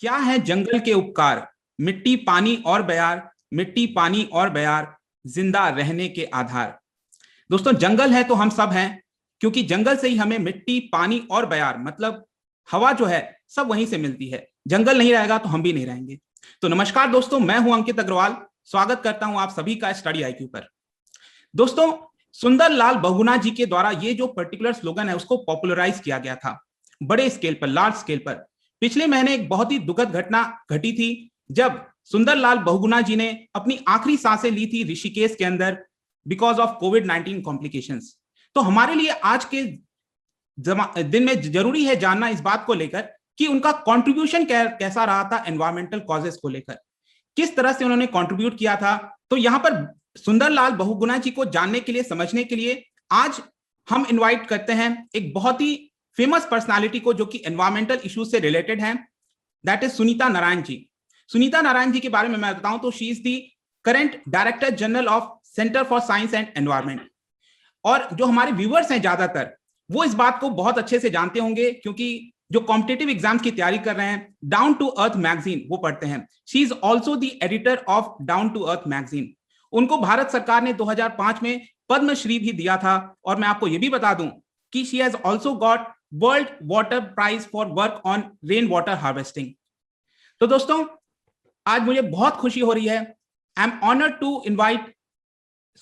क्या है जंगल के उपकार, मिट्टी पानी और बयार, मिट्टी पानी और बयार, जिंदा रहने के आधार। दोस्तों, जंगल है तो हम सब हैं, क्योंकि जंगल से ही हमें मिट्टी पानी और बयार मतलब हवा जो है सब वहीं से मिलती है। जंगल नहीं रहेगा तो हम भी नहीं रहेंगे। तो नमस्कार दोस्तों, मैं हूं अंकित अग्रवाल। स्वागत करता हूं आप सभी का स्टडी आईक्यू पर। दोस्तों, सुंदरलाल बहुगुणा जी के द्वारा ये जो पर्टिकुलर स्लोगन है उसको पॉपुलराइज किया गया था बड़े स्केल पर, लार्ज स्केल पर। पिछले महीने एक बहुत ही दुखद घटना घटी थी जब सुंदरलाल बहुगुणा जी ने अपनी आखिरी सांसें ली थी ऋषिकेश के अंदर बिकॉज ऑफ कोविड-19 कॉम्प्लिकेशंस। तो हमारे लिए आज के दिन में जरूरी है जानना इस बात को लेकर कि उनका कंट्रीब्यूशन कैसा रहा था एनवायरमेंटल कॉजेस को लेकर, किस तरह से उन्होंने कंट्रीब्यूट किया था। तो यहां पर सुंदरलाल बहुगुणा जी को जानने के लिए, समझने के लिए आज हम इनवाइट करते हैं एक बहुत ही फेमस पर्सनालिटी को जो कि एनवायरमेंटल इश्यूज से रिलेटेड है। That is Sunita Narayan ji. सुनीता नारायण जी के बारे में मैं बताऊं तो she is the current director general of centre for science and environment. और जो हमारे व्यूअर्स हैं ज्यादातर वो इस बात को बहुत अच्छे से जानते होंगे, क्योंकि जो कॉम्पिटिटिव एग्जाम्स की तैयारी कर रहे हैं डाउन टू अर्थ मैगजीन वो पढ़ते हैं। She is also the editor of down to earth magazine. उनको भारत सरकार ने 2005 में पद्मश्री भी दिया था। और मैं आपको यह भी बता दूं कि she has also got world water prize for work on rain water harvesting. तो दोस्तों, आज मुझे बहुत खुशी हो रही है। I am honoured to invite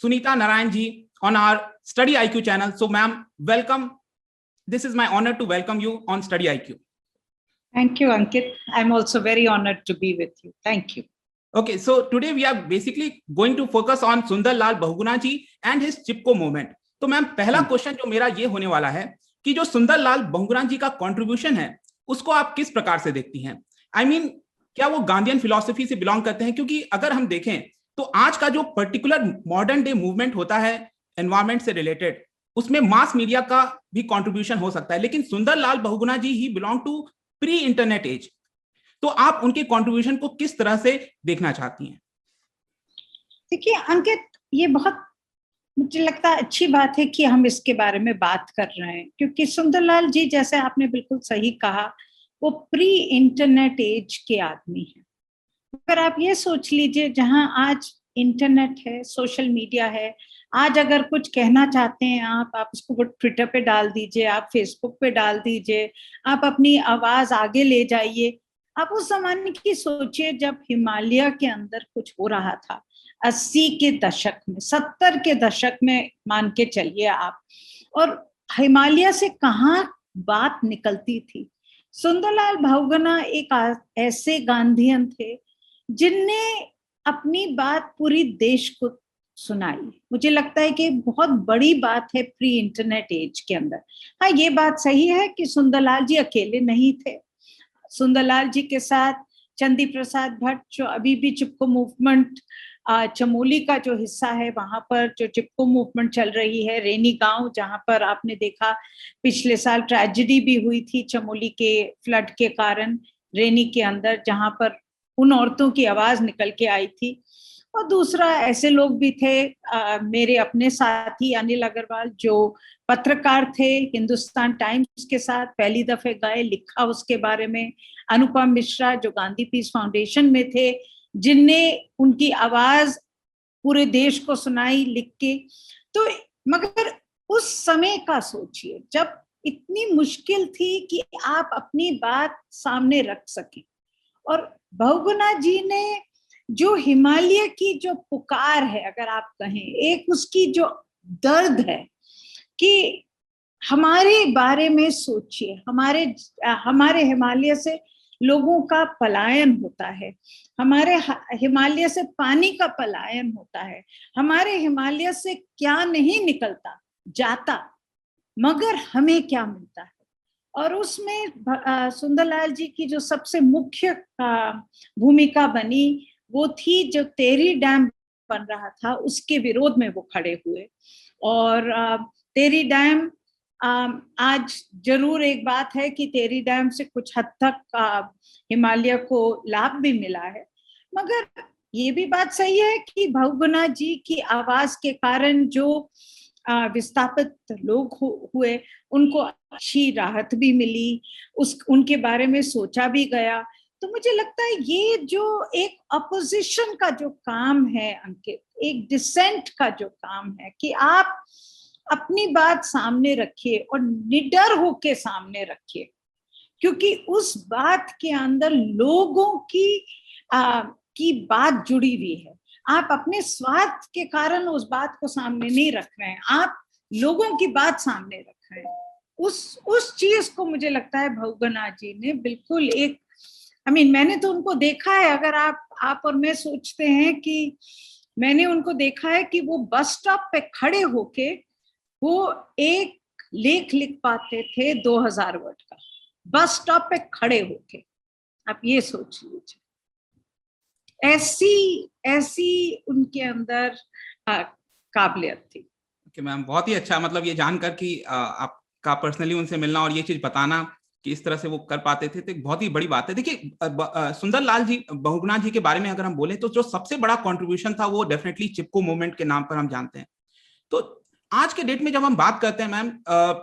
Sunita Narayan ji on our Study IQ channel. So ma'am, welcome. This is my honor to welcome you on Study IQ. Thank you, Ankit. I'm also very honored to be with you. Thank you. Okay, so today we are basically going to focus on Sundarlal Bahuguna ji and his Chipko movement. तो ma'am, पहला question जो मेरा ये होने वाला है कि जो सुंदरलाल बहुगुणा जी का कंट्रीब्यूशन है उसको आप किस प्रकार से देखती हैं? I mean, क्या वो गांधीयन फिलॉसफी से बिलोंग करते हैं? क्योंकि अगर हम देखें तो आज का जो पर्टिकुलर मॉडर्न डे मूवमेंट होता है एनवायरमेंट से रिलेटेड, उसमें मास मीडिया का भी कंट्रीब्यूशन हो सकता है, लेकिन सुंदरलाल बहुगुणा जी ही belong to pre internet age. तो आप उनके कंट्रीब्यूशन को किस तरह से देखना चाहती हैं? देखिए अंकित, ये बहुत मुझे लगता है अच्छी बात है कि हम इसके बारे में बात कर रहे हैं, क्योंकि सुंदरलाल जी, जैसे आपने बिल्कुल सही कहा, वो प्री इंटरनेट एज के आदमी हैं। अगर आप ये सोच लीजिए, जहां आज इंटरनेट है, सोशल मीडिया है, आज अगर कुछ कहना चाहते हैं आप उसको ट्विटर पे डाल दीजिए, आप फेसबुक पे डाल दीजिए, आप अपनी आवाज आगे ले जाइए। आप उस जमाने की सोचिए जब हिमालय के अंदर कुछ हो रहा था, 80 के दशक में, 70 के दशक में मान के चलिए आप, और हिमालय से कहाँ बात निकलती थी। सुंदरलाल बहुगुणा एक ऐसे गांधीयन थे जिनने अपनी बात पूरी देश को सुनाई। मुझे लगता है कि बहुत बड़ी बात है प्री इंटरनेट एज के अंदर। हाँ, ये बात सही है कि सुंदरलाल जी अकेले नहीं थे। सुंदरलाल जी के साथ चंदी प्रसाद भट्ट, जो अभी भी चिपको मूवमेंट, चमोली का जो हिस्सा है, वहां पर जो चिपको मूवमेंट चल रही है, रेनी गांव, जहां पर आपने देखा पिछले साल ट्रेजेडी भी हुई थी चमोली के फ्लड के कारण, रेनी के अंदर, जहां पर उन औरतों की आवाज निकल के आई थी। और दूसरा, ऐसे लोग भी थे, मेरे अपने साथी अनिल अग्रवाल, जो पत्रकार थे, हिंदुस्तान टाइम्स के साथ पहली दफे गए, लिखा उसके बारे में। अनुपम मिश्रा, जो गांधी पीस फाउंडेशन में थे, जिनने उनकी आवाज पूरे देश को सुनाई लिख के। तो मगर उस समय का सोचिए, जब इतनी मुश्किल थी कि आप अपनी बात सामने रख सके, और बहुगुणा जी ने जो हिमालय की जो पुकार है, अगर आप कहें, एक उसकी जो दर्द है कि हमारे बारे में सोचिए, हमारे हिमालय से लोगों का पलायन होता है, हमारे हिमालय से पानी का पलायन होता है, हमारे हिमालय से क्या नहीं निकलता जाता, मगर हमें क्या मिलता है। और उसमें सुंदरलाल जी की जो सबसे मुख्य भूमिका बनी वो थी, जो तेरी डैम बन रहा था उसके विरोध में वो खड़े हुए। और तेरी डैम, आज जरूर एक बात है कि तेरी डैम से कुछ हद तक हिमालय को लाभ भी मिला है, मगर ये भी बात सही है कि बहुगुणा जी की आवाज के कारण जो विस्थापित लोग हुए, उनको अच्छी राहत भी मिली, उनके बारे में सोचा भी गया। तो मुझे लगता है ये जो एक अपोजिशन का जो काम है अंकित, एक डिसेंट का जो काम है कि आप अपनी बात सामने रखिए और निडर होके सामने रखिए, क्योंकि उस बात के अंदर लोगों की बात जुड़ी हुई है। आप अपने स्वार्थ के कारण उस बात को सामने नहीं रख रहे हैं, आप लोगों की बात सामने रख रहे हैं। उस चीज को मुझे लगता है बहुगुणा जी ने बिल्कुल एक मैंने तो उनको देखा है, अगर आप और मैं सोचते हैं कि मैंने उनको देखा है कि वो बस स्टॉप पे खड़े होके वो एक लेख लिख पाते थे 2000 वर्ड का, बस स्टॉप पे खड़े होके। आप ये सोच लीजिए, ऐसी उनके अंदर काबिलियत थी। मैम बहुत ही अच्छा, मतलब ये जानकर कि आपका पर्सनली उनसे मिलना और ये चीज बताना कि इस तरह से वो कर पाते थे, तो बहुत ही बड़ी बात है। देखिए सुंदरलाल जी, बहुगुणा जी के बारे में अगर हम बोले तो जो सबसे बड़ा कंट्रीब्यूशन था वो डेफिनेटली चिपको मूवमेंट के नाम पर हम जानते हैं। तो आज के डेट में जब हम बात करते हैं ma'am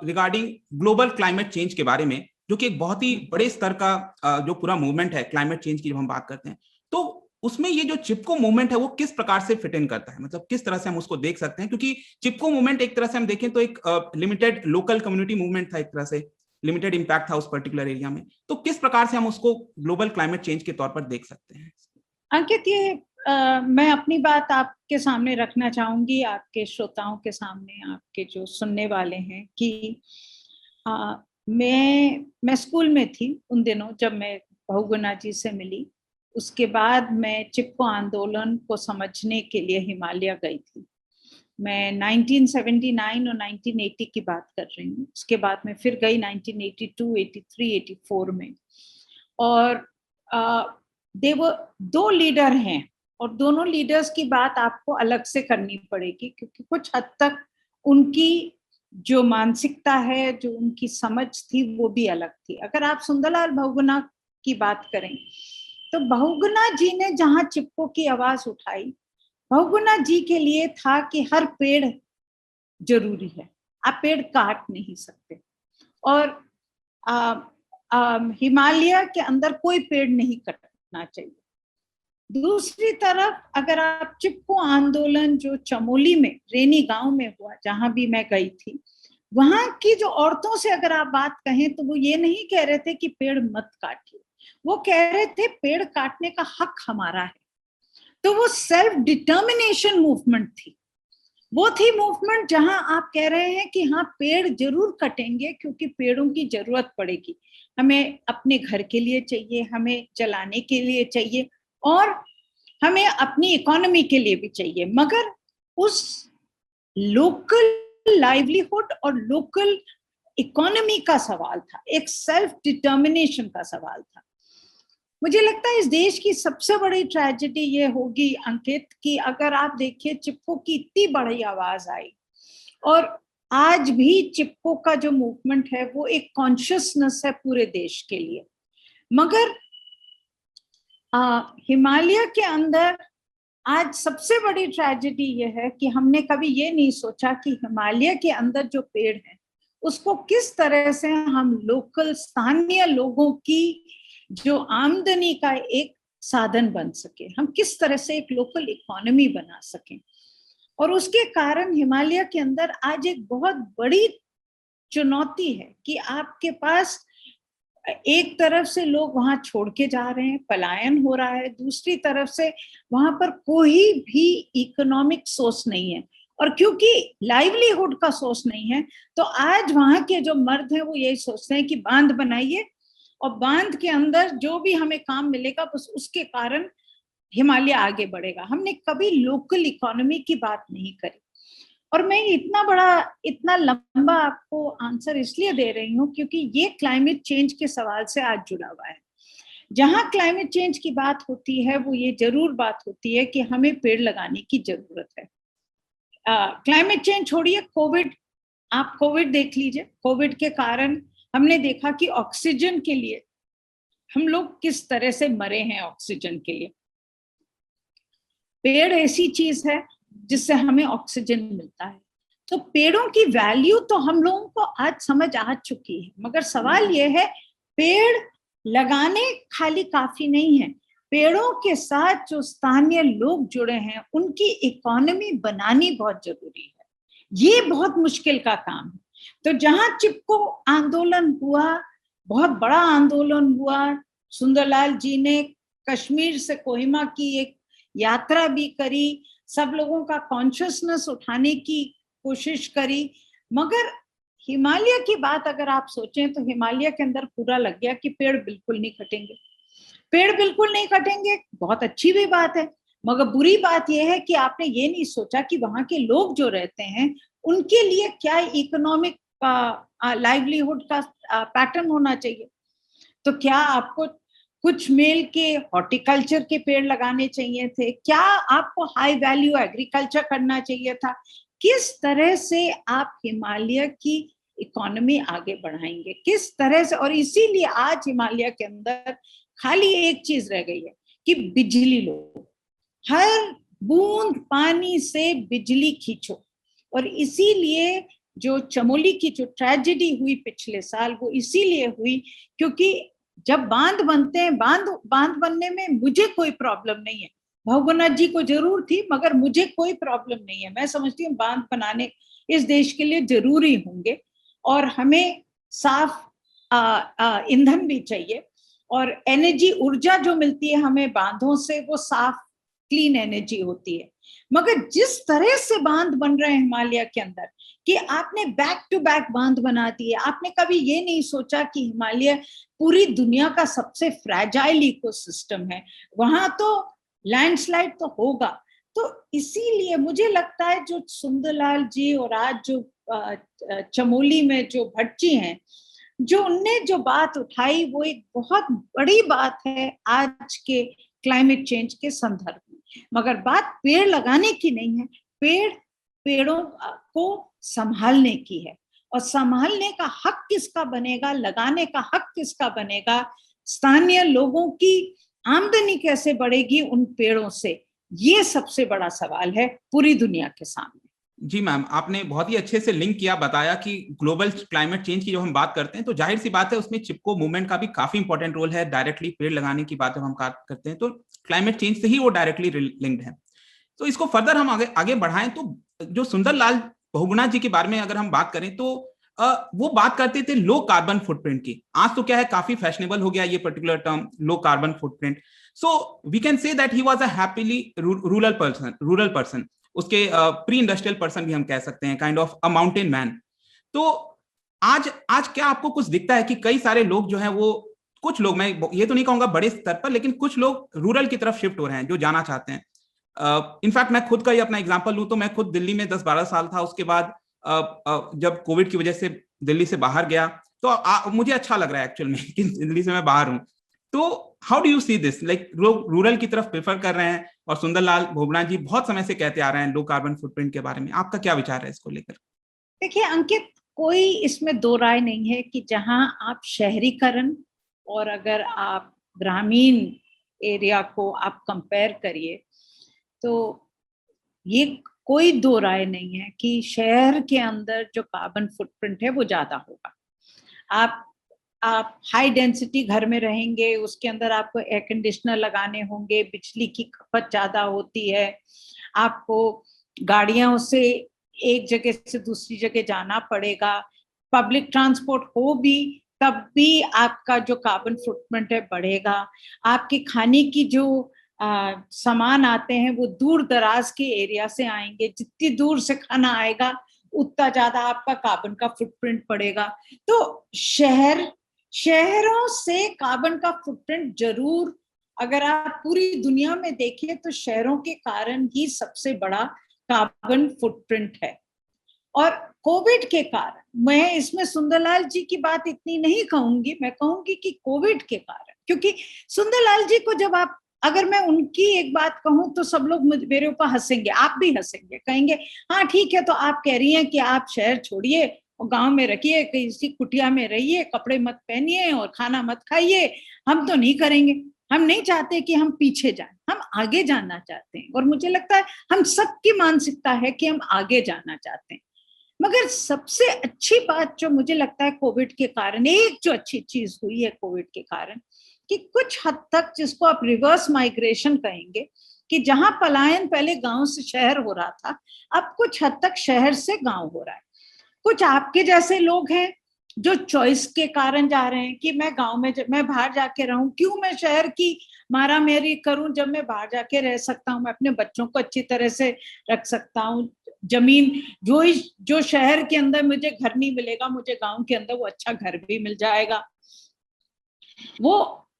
regarding global climate change के बारे में, जो कि एक बहुत ही बड़े स्तर का जो पूरा मूवमेंट है क्लाइमेट चेंज की जब हम बात करते हैं, तो उसमें ये जो चिपको मूवमेंट है वो किस प्रकार से फिट इन करता है, मतलब किस तरह से हम उसको देख सकते हैं? क्योंकि चिपको मूवमेंट एक तरह से हम देखें तो एक लिमिटेड लोकल कम्युनिटी मूवमेंट था, एक तरह से लिमिटेड इंपैक्ट था उस पर्टिकुलर एरिया में, तो किस प्रकार से हम उसको ग्लोबल क्लाइमेट चेंज के तौर पर देख सकते हैं? अंकित, ये मैं अपनी बात आपके सामने रखना चाहूंगी, आपके श्रोताओं के सामने, आपके जो सुनने वाले हैं, कि मैं स्कूल में थी उन दिनों जब मैं बहुगुणा जी से मिली। उसके बाद मैं चिपको आंदोलन को समझने के लिए हिमालय गई थी। मैं 1979 और 1980 की बात कर रही हूँ। उसके बाद मैं फिर गई 1982, 83, 84 में। और वो 2 लीडर हैं और दोनों लीडर्स की बात आपको अलग से करनी पड़ेगी, क्योंकि कुछ हद तक उनकी जो मानसिकता है, जो उनकी समझ थी, वो भी अलग थी। अगर आप सुंदरलाल बहुगुणा की बात करें तो बहुगुणा जी ने जहां चिपको की आवाज उठाई, बहुगुणा जी के लिए था कि हर पेड़ जरूरी है, आप पेड़ काट नहीं सकते, और हिमालय के अंदर कोई पेड़ नहीं कटना चाहिए। दूसरी तरफ अगर आप चिपको आंदोलन जो चमोली में रेनी गांव में हुआ, जहां भी मैं गई थी, वहां की जो औरतों से अगर आप बात कहें तो वो ये नहीं कह रहे थे कि पेड़ मत काटिए, वो कह रहे थे पेड़ काटने का हक हमारा है। तो वो सेल्फ डिटर्मिनेशन मूवमेंट थी, वो थी मूवमेंट जहां आप कह रहे हैं कि हाँ, पेड़ जरूर कटेंगे क्योंकि पेड़ों की जरूरत पड़ेगी, हमें अपने घर के लिए चाहिए, हमें चलाने के लिए चाहिए, और हमें अपनी इकोनॉमी के लिए भी चाहिए। मगर उस लोकल लाइवलीहुड और लोकल इकोनॉमी का सवाल था, एक सेल्फ डिटर्मिनेशन का सवाल था। मुझे लगता है इस देश की सबसे बड़ी ट्रेजेडी ये होगी अंकित, कि अगर आप देखिए चिपको की इतनी बड़ी आवाज आई, और आज भी चिपको का जो मूवमेंट है वो एक कॉन्शियसनेस है पूरे देश के लिए, मगर हिमालय के अंदर आज सबसे बड़ी ट्रेजेडी ये है कि हमने कभी ये नहीं सोचा कि हिमालय के अंदर जो पेड़ है उसको किस तरह से हम लोकल स्थानीय लोगों की जो आमदनी का एक साधन बन सके, हम किस तरह से एक लोकल इकोनॉमी बना सकें। और उसके कारण हिमालय के अंदर आज एक बहुत बड़ी चुनौती है कि आपके पास एक तरफ से लोग वहां छोड़ के जा रहे हैं, पलायन हो रहा है, दूसरी तरफ से वहां पर कोई भी इकोनॉमिक सोर्स नहीं है, और क्योंकि लाइवलीहुड का सोर्स नहीं है तो आज वहां के जो मर्द हैं वो यही सोचते हैं कि बांध बनाइए और बांध के अंदर जो भी हमें काम मिलेगा बस उसके कारण हिमालय आगे बढ़ेगा। हमने कभी लोकल इकोनॉमी की बात नहीं करी। और मैं इतना लंबा आपको आंसर इसलिए दे रही हूँ क्योंकि ये क्लाइमेट चेंज के सवाल से आज जुड़ा हुआ है। जहां क्लाइमेट चेंज की बात होती है वो ये जरूर बात होती है कि हमें पेड़ लगाने की जरूरत है। क्लाइमेट चेंज छोड़िए, आप कोविड देख लीजिए। कोविड के कारण हमने देखा कि ऑक्सीजन के लिए हम लोग किस तरह से मरे हैं। ऑक्सीजन के लिए पेड़ ऐसी चीज है जिससे हमें ऑक्सीजन मिलता है, तो पेड़ों की वैल्यू तो हम लोगों को आज समझ आ चुकी है, मगर सवाल यह है पेड़ लगाने खाली काफी नहीं है, पेड़ों के साथ जो स्थानीय लोग जुड़े हैं उनकी इकोनॉमी बनानी बहुत जरूरी है। ये बहुत मुश्किल का काम है। तो जहां चिपको आंदोलन हुआ, बहुत बड़ा आंदोलन हुआ, सुंदरलाल जी ने कश्मीर से कोहिमा की एक यात्रा भी करी, सब लोगों का कॉन्शियसनेस उठाने की कोशिश करी, मगर हिमालय की बात अगर आप सोचें तो हिमालय के अंदर पूरा लग गया कि पेड़ बिल्कुल नहीं कटेंगे, पेड़ बिल्कुल नहीं कटेंगे। बहुत अच्छी भी बात है, मगर बुरी बात यह है कि आपने ये नहीं सोचा कि वहां के लोग जो रहते हैं उनके लिए क्या इकोनॉमिक लाइवलीहुड का पैटर्न होना चाहिए। तो क्या आपको कुछ मेल के हॉर्टिकल्चर के पेड़ लगाने चाहिए थे, क्या आपको हाई वैल्यू एग्रीकल्चर करना चाहिए था, किस तरह से आप हिमालय की इकोनॉमी आगे बढ़ाएंगे, किस तरह से। और इसीलिए आज हिमालय के अंदर खाली एक चीज रह गई है कि बिजली लो, हर बूंद पानी से बिजली खींचो। और इसीलिए जो चमोली की जो ट्रेजेडी हुई पिछले साल, वो इसीलिए हुई क्योंकि जब बांध बनते हैं, बांध बनने में मुझे कोई प्रॉब्लम नहीं है, भगवनाथ जी को जरूर थी मगर मुझे कोई प्रॉब्लम नहीं है। मैं समझती हूँ बांध बनाने इस देश के लिए जरूरी होंगे और हमें साफ ईंधन भी चाहिए, और एनर्जी, ऊर्जा जो मिलती है हमें बांधों से वो साफ क्लीन एनर्जी होती है। मगर जिस तरह से बांध बन रहे हैं हिमालय के अंदर कि आपने बैक टू बैक बांध बना दिए, आपने कभी ये नहीं सोचा कि हिमालय पूरी दुनिया का सबसे फ्रैजाइल इकोसिस्टम है, वहां तो लैंडस्लाइड तो होगा। तो इसीलिए मुझे लगता है जो सुंदरलाल जी और आज जो चमोली में जो भट्टी हैं, जो उनने जो बात उठाई वो एक बहुत बड़ी बात है आज के क्लाइमेट चेंज के संदर्भ में। मगर बात पेड़ लगाने की नहीं है, पेड़ों को संभालने की है। और संभालने का हक किसका बनेगा, लगाने का हक किसका बनेगा, स्थानीय लोगों की आमदनी कैसे बढ़ेगी उन पेड़ों से, ये सबसे बड़ा सवाल है पूरी दुनिया के सामने। जी मैम, आपने बहुत ही अच्छे से लिंक किया, बताया कि ग्लोबल क्लाइमेट चेंज की जब हम बात करते हैं तो जाहिर सी बात है उसमें चिपको मूवमेंट का भी काफी इंपॉर्टेंट रोल है। डायरेक्टली पेड़ लगाने की बात जब हम करते हैं तो क्लाइमेट चेंज से ही वो डायरेक्टली लिंक्ड है। तो इसको फर्दर हम आगे बढ़ाएं तो जो सुंदरलाल बहुगुणा जी के बारे में अगर हम बात करें तो वो बात करते थे लो कार्बन फुटप्रिंट की। आज तो क्या है, काफी फैशनेबल हो गया ये particular term, low carbon footprint. So we can say that he was a happily rural person, उसके प्री इंडस्ट्रियल पर्सन भी हम कह सकते हैं, kind of a mountain man. तो आज क्या आपको कुछ दिखता है कि कई सारे लोग जो हैं वो, कुछ लोग, मैं ये तो नहीं कहूंगा बड़े स्तर पर, लेकिन कुछ लोग रूरल की तरफ शिफ्ट हो रहे हैं जो जाना चाहते हैं। इनफैक्ट मैं खुद का ही अपना एग्जांपल लूं तो मैं खुद दिल्ली में 10-12 साल था, उसके बाद जब कोविड की वजह से दिल्ली से बाहर गया तो मुझे अच्छा लग रहा है एक्चुअल में कि दिल्ली से मैं बाहर हूं। तो how do you see this, like लोग रूरल की तरफ प्रेफर कर रहे हैं और सुंदरलाल बहुगुणा जी बहुत समय से कहते आ रहे हैं लो कार्बन फुटप्रिंट के बारे में, आपका क्या विचार है इसको लेकर? देखिए अंकित, कोई इसमें दो राय नहीं है कि जहां आप शहरीकरण और अगर आप ग्रामीण एरिया को आप कंपेयर करिए तो ये कोई दो राय नहीं है कि शहर के अंदर जो कार्बन फुटप्रिंट है वो ज्यादा होगा। आप हाई डेंसिटी घर में रहेंगे, उसके अंदर आपको एयर कंडीशनर लगाने होंगे, बिजली की खपत ज्यादा होती है, आपको गाड़ियों से एक जगह से दूसरी जगह जाना पड़ेगा, पब्लिक ट्रांसपोर्ट हो भी तब भी आपका जो कार्बन फुटप्रिंट है बढ़ेगा। आपके खाने की जो सामान आते हैं वो दूर दराज के एरिया से आएंगे, जितनी दूर से खाना आएगा उतना ज्यादा आपका कार्बन का फुटप्रिंट पड़ेगा। तो शहरों से कार्बन का फुटप्रिंट जरूर, अगर आप पूरी दुनिया में देखें तो शहरों के कारण ही सबसे बड़ा कार्बन फुटप्रिंट है। और कोविड के कारण, मैं इसमें सुंदरलाल जी की बात इतनी नहीं कहूंगी, मैं कहूंगी कि कोविड के कारण, क्योंकि सुंदरलाल जी को जब आप, अगर मैं उनकी एक बात कहूं तो सब लोग मेरे ऊपर हंसेंगे, आप भी हंसेंगे, कहेंगे हाँ ठीक है, तो आप कह रही हैं कि आप शहर छोड़िए और गांव में रखिए, किसी कुटिया में रहिए, कपड़े मत पहनिए और खाना मत खाइए, हम तो नहीं करेंगे। हम नहीं चाहते कि हम पीछे जाएं, हम आगे जाना चाहते हैं। और मुझे लगता है हम सबकी मानसिकता है कि हम आगे जाना चाहते हैं। मगर सबसे अच्छी बात जो मुझे लगता है कोविड के कारण, एक जो अच्छी चीज हुई है कोविड के कारण, कि कुछ हद तक जिसको आप रिवर्स माइग्रेशन कहेंगे, कि जहां पलायन पहले गांव से शहर हो रहा था, अब कुछ हद तक शहर से गांव हो रहा है। कुछ आपके जैसे लोग हैं जो चॉइस के कारण जा रहे हैं कि मैं गांव में, मैं बाहर जाके रहूं, क्यों मैं शहर की मारा मेरी करूं जब मैं बाहर जाके रह सकता हूं, मैं अपने बच्चों को अच्छी तरह से रख सकता हूं। जमीन जो शहर के अंदर मुझे घर नहीं मिलेगा, मुझे गांव के अंदर वो अच्छा घर भी मिल जाएगा। वो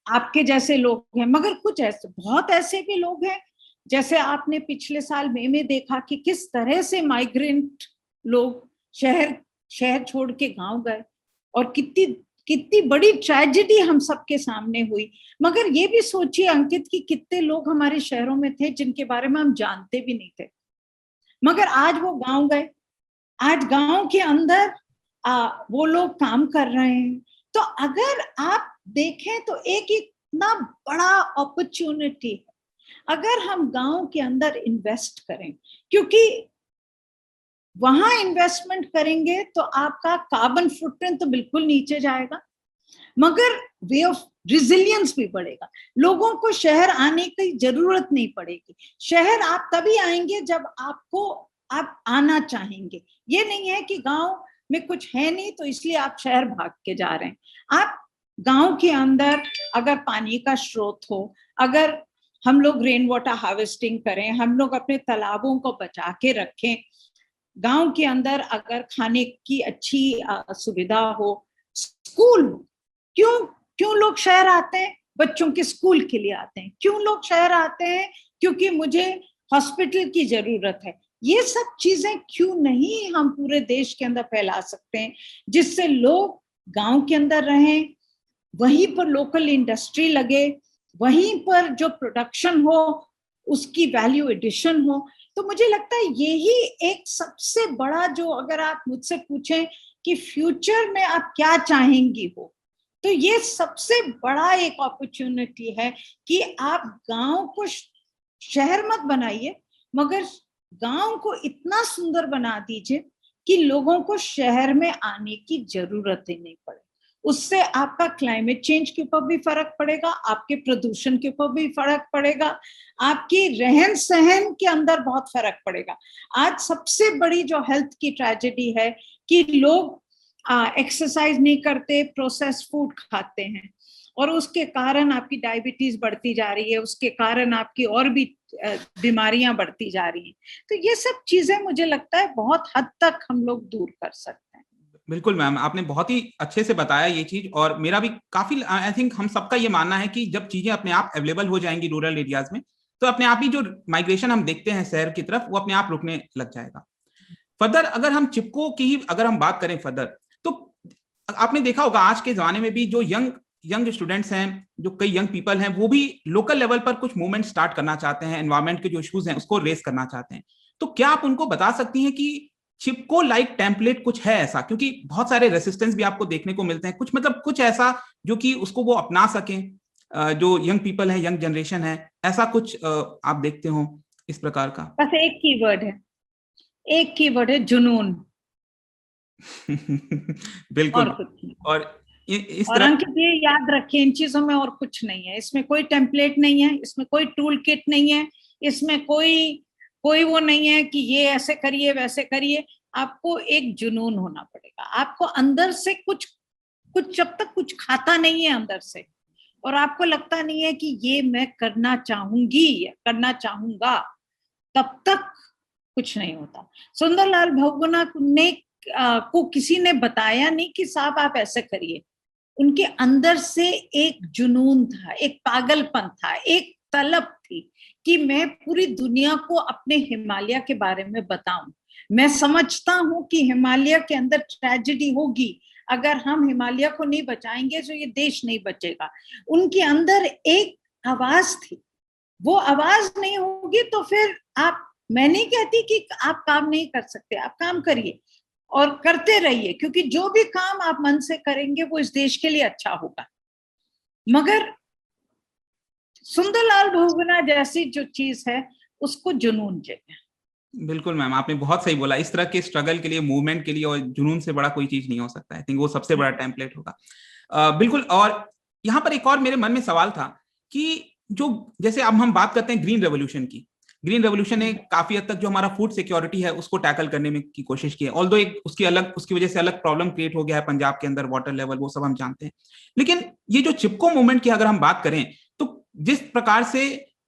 आपके जैसे लोग हैं। मगर कुछ ऐसे, बहुत ऐसे भी लोग हैं, जैसे आपने पिछले साल मई में देखा कि किस तरह से माइग्रेंट लोग शहर छोड़ के गांव गए, और कितनी कितनी बड़ी ट्रेजेडी हम सबके सामने हुई। मगर ये भी सोचिए अंकित कि कितने लोग हमारे शहरों में थे जिनके बारे में हम जानते भी नहीं थे, मगर आज वो गांव गए, आज गांव के अंदर वो लोग काम कर रहे हैं। तो अगर आप देखें तो एक इतना बड़ा अपॉर्चुनिटी है अगर हम गांव के अंदर इन्वेस्ट करें, क्योंकि वहां इन्वेस्टमेंट करेंगे तो आपका कार्बन फुटप्रिंट तो बिल्कुल नीचे जाएगा, मगर वे ऑफ रिजिलियंस भी बढ़ेगा। लोगों को शहर आने की जरूरत नहीं पड़ेगी। शहर आप तभी आएंगे जब आप आना चाहेंगे। ये नहीं है कि गांव में कुछ है नहीं तो इसलिए आप शहर भाग के जा रहे हैं। आप गांव के अंदर अगर पानी का स्रोत हो, अगर हम लोग रेन वाटर हार्वेस्टिंग करें, हम लोग अपने तालाबों को बचा के रखें, गांव के अंदर अगर खाने की अच्छी सुविधा हो, स्कूल, क्यों लोग शहर आते हैं? बच्चों के स्कूल के लिए आते हैं। क्यों लोग शहर आते हैं? क्योंकि मुझे हॉस्पिटल की जरूरत है। ये सब चीजें क्यों नहीं हम पूरे देश के अंदर फैला सकते हैं, जिससे लोग गांव के अंदर रहें, वहीं पर लोकल इंडस्ट्री लगे, वहीं पर जो प्रोडक्शन हो उसकी वैल्यू एडिशन हो। तो मुझे लगता है यही एक सबसे बड़ा, जो अगर आप मुझसे पूछें कि फ्यूचर में आप क्या चाहेंगी हो, तो ये सबसे बड़ा एक अपॉर्चुनिटी है कि आप गांव को शहर मत बनाइए, मगर गांव को इतना सुंदर बना दीजिए कि लोगों को शहर में आने की जरूरत ही नहीं पड़े। उससे आपका क्लाइमेट चेंज के ऊपर भी फर्क पड़ेगा, आपके प्रदूषण के ऊपर भी फर्क पड़ेगा, आपकी रहन सहन के अंदर बहुत फर्क पड़ेगा। आज सबसे बड़ी जो हेल्थ की ट्रेजेडी है कि लोग एक्सरसाइज नहीं करते, प्रोसेस फूड खाते हैं, और उसके कारण आपकी डायबिटीज बढ़ती जा रही है, उसके कारण आपकी और भी बीमारियां बढ़ती जा रही हैं। तो ये सब चीजें मुझे लगता है बहुत हद तक हम लोग दूर कर सकते हैं। बिल्कुल मैम, आपने बहुत ही अच्छे से बताया ये चीज, और मेरा भी काफी, आई थिंक हम सबका ये मानना है कि जब चीजें अपने आप अवेलेबल हो जाएंगी रूरल एरियाज में, तो अपने आप ही जो माइग्रेशन हम देखते हैं शहर की तरफ, वो अपने आप रुकने लग जाएगा। फर्दर अगर हम चिपको की ही अगर हम बात करें फर्दर, तो आपने देखा होगा आज के जमाने में भी जो यंग स्टूडेंट्स हैं, जो कई यंग पीपल हैं, वो भी लोकल लेवल पर कुछ मूवमेंट स्टार्ट करना चाहते हैं, एनवायरमेंट के जो इश्यूज हैं उसको रेस करना चाहते हैं। तो क्या आप उनको बता सकती हैं कि चिपको लाइक टेम्पलेट कुछ है ऐसा? क्योंकि बहुत सारे रेसिस्टेंस भी आपको देखने को मिलते हैं, कुछ मतलब कुछ ऐसा जो कि उसको वो अपना सकें, जो यंग पीपल है, यंग जनरेशन है, ऐसा कुछ आप देखते हो इस प्रकार का? बस एक कीवर्ड है जुनून। बिल्कुल। और कुछ नहीं। और इस और तरह अंकित ये याद रखिए, इन चीजों में और कुछ नहीं है, इसमें कोई टेम्पलेट नहीं है, इसमें कोई टूल किट नहीं है, इसमें कोई वो नहीं है कि ये ऐसे करिए वैसे करिए। आपको एक जुनून होना पड़ेगा, आपको अंदर से कुछ जब तक कुछ खाता नहीं है अंदर से, और आपको लगता नहीं है कि ये मैं करना चाहूंगी या करना चाहूंगा, तब तक कुछ नहीं होता। सुंदरलाल बहुगुणा को किसी ने बताया नहीं कि साहब आप ऐसे करिए। उनके अंदर से एक जुनून था, एक पागलपन था, एक तलब थी कि मैं पूरी दुनिया को अपने हिमालय के बारे में बताऊं। मैं समझता हूं कि हिमालय के अंदर ट्रेजेडी होगी, अगर हम हिमालय को नहीं बचाएंगे तो ये देश नहीं बचेगा। उनके अंदर एक आवाज थी, वो आवाज नहीं होगी तो फिर आप, मैं नहीं कहती कि आप काम नहीं कर सकते, आप काम करिए और करते रहिए, क्योंकि जो भी काम आप मन से करेंगे वो इस देश के लिए अच्छा होगा। मगर सुंदरलाल बहुगुणा जैसी जो चीज है उसको जुनून चाहिए। बिल्कुल मैम, आपने बहुत सही बोला। इस तरह के स्ट्रगल के लिए, मूवमेंट के लिए और जुनून से बड़ा कोई चीज नहीं हो सकता। आई थिंक वो सबसे बड़ा टेम्पलेट होगा। बिल्कुल। और यहाँ पर एक और मेरे मन में सवाल था कि जो, जैसे अब हम बात करते हैं ग्रीन रेवोल्यूशन की, ग्रीन रेवोल्यूशन ने काफी हद तक जो हमारा फूड सिक्योरिटी है उसको टैकल करने में की कोशिश की है। ऑल्दो एक उसकी वजह से अलग प्रॉब्लम क्रिएट हो गया है पंजाब के अंदर, वाटर लेवल, वो सब हम जानते हैं। लेकिन ये जो चिपको मूवमेंट की अगर हम बात करें, तो जिस प्रकार से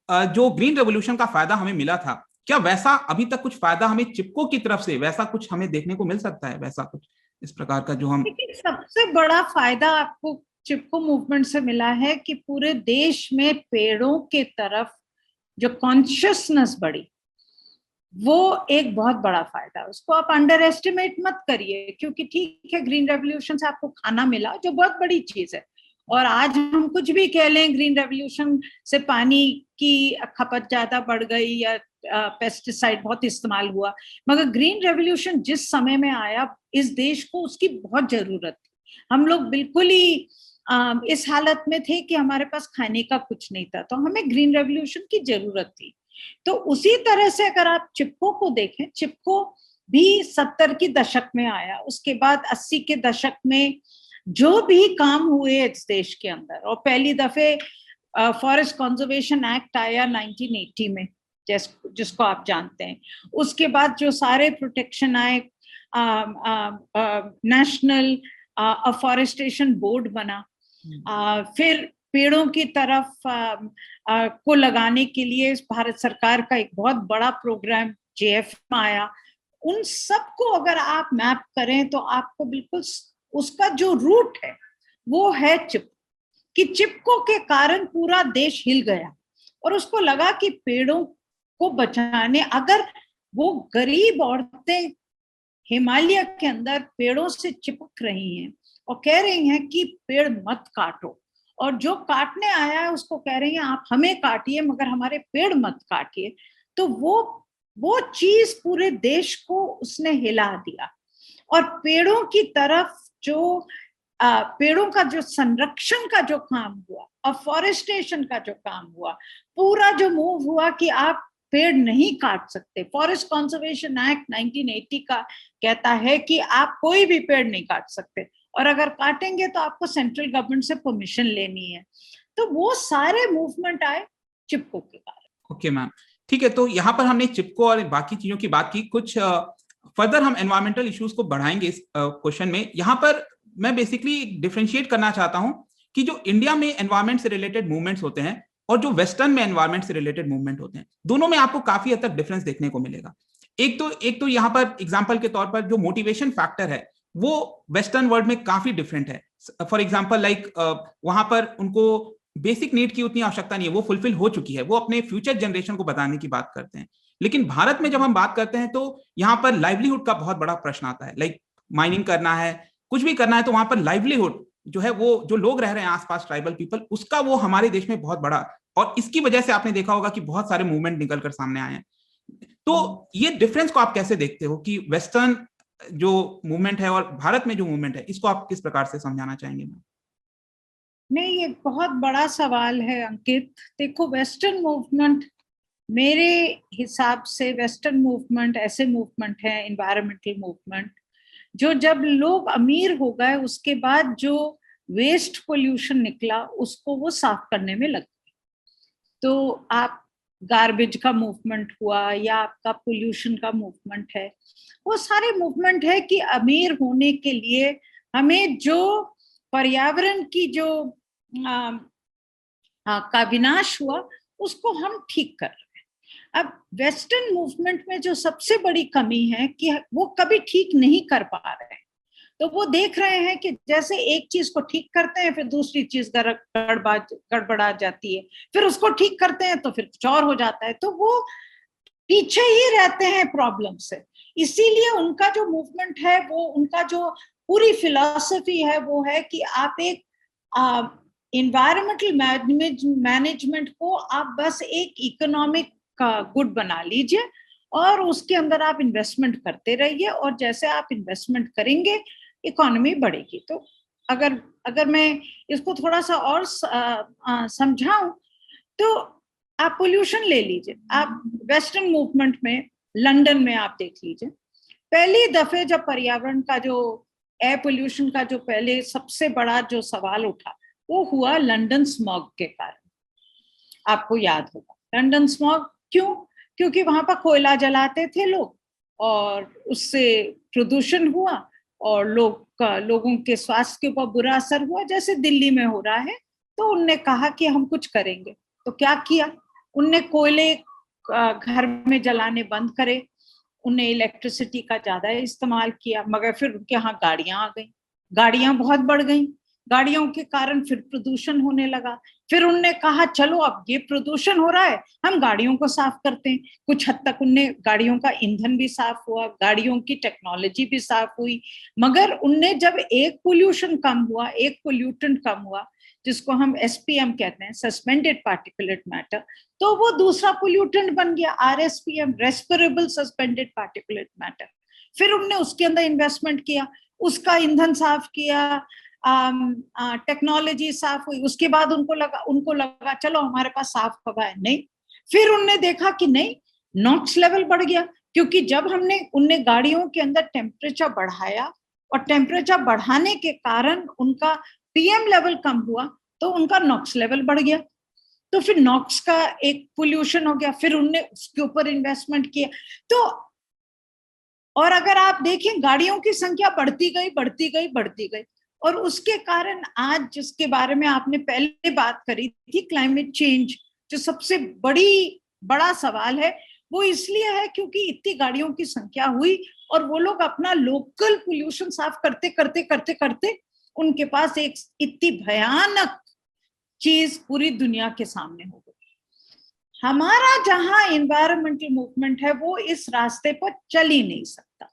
जो ग्रीन रेवोल्यूशन का फायदा हमें मिला था, क्या वैसा अभी तक कुछ फायदा हमें चिपको की तरफ से वैसा कुछ हमें देखने को मिल सकता है, वैसा कुछ इस प्रकार का जो हम? लेकिन सबसे बड़ा फायदा आपको चिपको मूवमेंट से मिला है कि पूरे देश में पेड़ों के तरफ जो कॉन्शियसनेस बढ़ी, वो एक बहुत बड़ा फायदा। उसको आप अंडर एस्टिमेट मत करिए, क्योंकि ठीक है ग्रीन रेवोल्यूशन से आपको खाना मिला, जो बहुत बड़ी चीज है। और आज हम कुछ भी कह लें, ग्रीन रेवोल्यूशन से पानी की खपत ज्यादा बढ़ गई या पेस्टिसाइड बहुत इस्तेमाल हुआ, मगर ग्रीन रेवोल्यूशन जिस समय में आया, इस देश को उसकी बहुत जरूरत थी। हम लोग बिल्कुल ही इस हालत में थे कि हमारे पास खाने का कुछ नहीं था, तो हमें ग्रीन रेवोल्यूशन की जरूरत थी। तो उसी तरह से अगर आप चिपको को देखें, चिपको भी 70 की दशक में आया, उसके बाद 80 के दशक में जो भी काम हुए इस देश के अंदर, और पहली दफे फॉरेस्ट कंजर्वेशन एक्ट आया 1980 में, जिसको आप जानते हैं। उसके बाद जो सारे प्रोटेक्शन आए, नेशनल अफॉरेस्टेशन बोर्ड बना, फिर पेड़ों की तरफ को लगाने के लिए भारत सरकार का एक बहुत बड़ा प्रोग्राम जेएफ में आया। उन सबको अगर आप मैप करें तो आपको बिल्कुल उसका जो रूट है वो है चिपको, कि चिपको के कारण पूरा देश हिल गया और उसको लगा कि पेड़ों को बचाने, अगर वो गरीब औरतें हिमालय के अंदर पेड़ों से चिपक रही हैं और कह रही हैं कि पेड़ मत काटो, और जो काटने आया है उसको कह रही हैं आप हमें काटिए मगर हमारे पेड़ मत काटिए, तो वो चीज पूरे देश को उसने हिला दिया। और पेड़ों की तरफ जो पेड़ों का जो संरक्षण का जो काम हुआ, अफॉरेस्टेशन का जो काम हुआ, पूरा जो मूव हुआ कि आप पेड़ नहीं काट सकते। फॉरेस्ट कंजर्वेशन एक्ट 1980 का कहता है कि आप कोई भी पेड़ नहीं काट सकते, और अगर काटेंगे तो आपको सेंट्रल गवर्नमेंट से परमिशन लेनी है। तो वो सारे मूवमेंट आए चिपको के कारण। ओके मैम, ठीक है। तो यहाँ पर हमने चिपको और बाकी चीजों की बात की। कुछ फर्दर हम एनवायरमेंटल इश्यूज को बढ़ाएंगे इस क्वेश्चन में। यहाँ पर मैं बेसिकली डिफरेंशिएट करना चाहता हूँ कि जो इंडिया में एनवायरमेंट से रिलेटेड मूवमेंट्स होते हैं और जो वेस्टर्न में एनवायरमेंट से रिलेटेड मूवमेंट होते हैं, दोनों में आपको काफी हद तक डिफरेंस देखने को मिलेगा। एक तो यहाँ पर एग्जाम्पल के तौर पर जो मोटिवेशन फैक्टर है वो वेस्टर्न वर्ल्ड में काफी डिफरेंट है। फॉर एग्जाम्पल लाइक वहां पर उनको बेसिक नीड की उतनी आवश्यकता नहीं है, वो फुलफिल हो चुकी है, वो अपने फ्यूचर जनरेशन को बताने की बात करते हैं। लेकिन भारत में जब हम बात करते हैं तो यहाँ पर लाइवलीहुड का बहुत बड़ा प्रश्न आता है। लाइक माइनिंग करना है, कुछ भी करना है, तो वहां पर लाइवलीहुड जो है, वो जो लोग रह रहे हैं आसपास ट्राइबल पीपल, उसका वो हमारे देश में बहुत बड़ा, और इसकी वजह से आपने देखा होगा कि बहुत सारे मूवमेंट निकलकर सामने आए हैं। तो ये डिफरेंस को आप कैसे देखते हो कि वेस्टर्न जो मूवमेंट है और भारत में जो मूवमेंट है, इसको आप किस प्रकार से समझाना चाहेंगे? नहीं, ये बहुत बड़ा सवाल है अंकित। देखो, वेस्टर्न मूवमेंट, मेरे हिसाब से वेस्टर्न मूवमेंट ऐसे मूवमेंट है, एनवायरमेंटल मूवमेंट, जो जब लोग अमीर हो गए उसके बाद जो वेस्ट पोल्यूशन निकला उसको वो साफ करने में लग गए। तो आप गार्बेज का मूवमेंट हुआ या आपका पोल्यूशन का मूवमेंट है, वो सारे मूवमेंट है कि अमीर होने के लिए हमें जो पर्यावरण की जो का विनाश हुआ उसको हम ठीक कर रहे हैं। अब वेस्टर्न मूवमेंट में जो सबसे बड़ी कमी है कि वो कभी ठीक नहीं कर पा रहे हैं। तो वो देख रहे हैं कि जैसे एक चीज को ठीक करते हैं फिर दूसरी चीज गड़बड़ा जाती है, फिर उसको ठीक करते हैं तो फिर कुछ और हो जाता है, तो वो पीछे ही रहते हैं प्रॉब्लम से। इसीलिए उनका जो मूवमेंट है, वो उनका जो पूरी फिलॉसफी है वो है कि आप एक इन्वायरमेंटल मैनेजमेंट को आप बस एक इकोनॉमिक गुड बना लीजिए और उसके अंदर आप इन्वेस्टमेंट करते रहिए, और जैसे आप इन्वेस्टमेंट करेंगे इकोनॉमी बढ़ेगी। तो अगर मैं इसको थोड़ा सा और समझाऊं तो आप पोल्यूशन ले लीजिए। आप वेस्टर्न मूवमेंट में लंदन में आप देख लीजिए, पहली दफे जब पर्यावरण का जो एयर पोल्यूशन का जो पहले सबसे बड़ा जो सवाल उठा वो हुआ लंदन स्मॉग के कारण। आपको याद होगा लंदन स्मॉग क्यों? क्योंकि वहां पर कोयला जलाते थे लोग और उससे प्रदूषण हुआ और लोगों के स्वास्थ्य के ऊपर बुरा असर हुआ, जैसे दिल्ली में हो रहा है। तो उनने कहा कि हम कुछ करेंगे, तो क्या किया उनने? कोयले घर में जलाने बंद करे, उन्हें इलेक्ट्रिसिटी का ज्यादा इस्तेमाल किया, मगर फिर उनके यहाँ गाड़ियां आ गई, गाड़ियां बहुत बढ़ गई, गाड़ियों के कारण फिर प्रदूषण होने लगा। फिर उनने कहा चलो अब ये प्रदूषण हो रहा है, हम गाड़ियों को साफ करते हैं। कुछ हद तक उनने गाड़ियों का ईंधन भी साफ हुआ, गाड़ियों की टेक्नोलॉजी भी साफ हुई, मगर उनने जब एक पोल्यूशन कम हुआ, एक पोल्यूटेंट कम हुआ, जिसको हम SPM कहते हैं, सस्पेंडेड पार्टिकुलेट मैटर, तो वो दूसरा पोल्यूटेंट बन गया RSPM, रेस्पिरेबल सस्पेंडेड पार्टिकुलेट मैटर। फिर उनने उसके अंदर इन्वेस्टमेंट किया, उसका ईंधन साफ किया, टेक्नोलॉजी साफ हुई। उसके बाद उनको लगा चलो हमारे पास साफ हवा है, नहीं। फिर उनने देखा कि नहीं, नॉक्स लेवल बढ़ गया, क्योंकि जब उनने गाड़ियों के अंदर टेम्परेचर बढ़ाया और टेम्परेचर बढ़ाने के कारण उनका PM लेवल कम हुआ, तो उनका नॉक्स लेवल बढ़ गया, तो फिर नॉक्स का एक पोल्यूशन हो गया। फिर उनने उसके ऊपर इन्वेस्टमेंट किया। तो और अगर आप देखें गाड़ियों की संख्या बढ़ती गई बढ़ती गई बढ़ती गई, और उसके कारण आज जिसके बारे में आपने पहले बात करी थी, क्लाइमेट चेंज, जो सबसे बड़ा सवाल है, वो इसलिए है क्योंकि इतनी गाड़ियों की संख्या हुई और वो लोग अपना लोकल पोल्यूशन साफ करते करते करते करते उनके पास एक इतनी भयानक चीज पूरी दुनिया के सामने हो गई। हमारा जहां एनवायरमेंटल मूवमेंट है वो इस रास्ते पर चल ही नहीं सकता।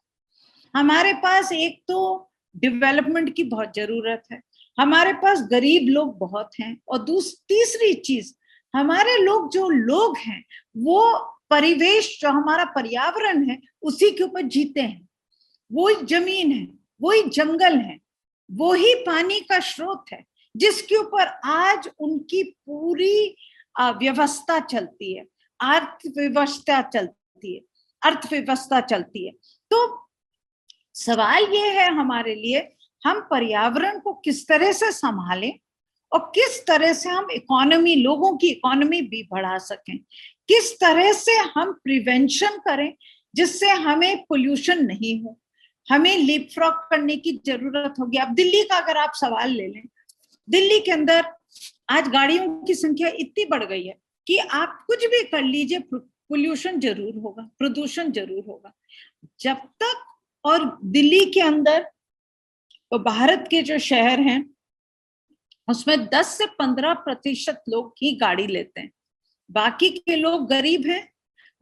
हमारे पास एक तो डेवलपमेंट की बहुत जरूरत है, हमारे पास गरीब लोग बहुत हैं, और तीसरी चीज, हमारे लोग हैं वो परिवेश, जो हमारा पर्यावरण है, उसी के ऊपर जीते हैं। वही जमीन है, वही जंगल है, वही पानी का स्रोत है जिसके ऊपर आज उनकी पूरी व्यवस्था चलती है, अर्थव्यवस्था चलती है। तो सवाल ये है हमारे लिए, हम पर्यावरण को किस तरह से संभालें और किस तरह से हम लोगों की इकोनॉमी भी बढ़ा सकें, किस तरह से हम प्रिवेंशन करें जिससे हमें पोल्यूशन नहीं हो। हमें लीपफ्रॉग करने की जरूरत होगी। अब दिल्ली का अगर आप सवाल ले लें, दिल्ली के अंदर आज गाड़ियों की संख्या इतनी बढ़ गई है कि आप कुछ भी कर लीजिए, पोल्यूशन जरूर होगा, प्रदूषण जरूर होगा। जब तक, और दिल्ली के अंदर तो भारत के जो शहर हैं उसमें 10 से 15% लोग ही गाड़ी लेते हैं, बाकी के लोग गरीब हैं,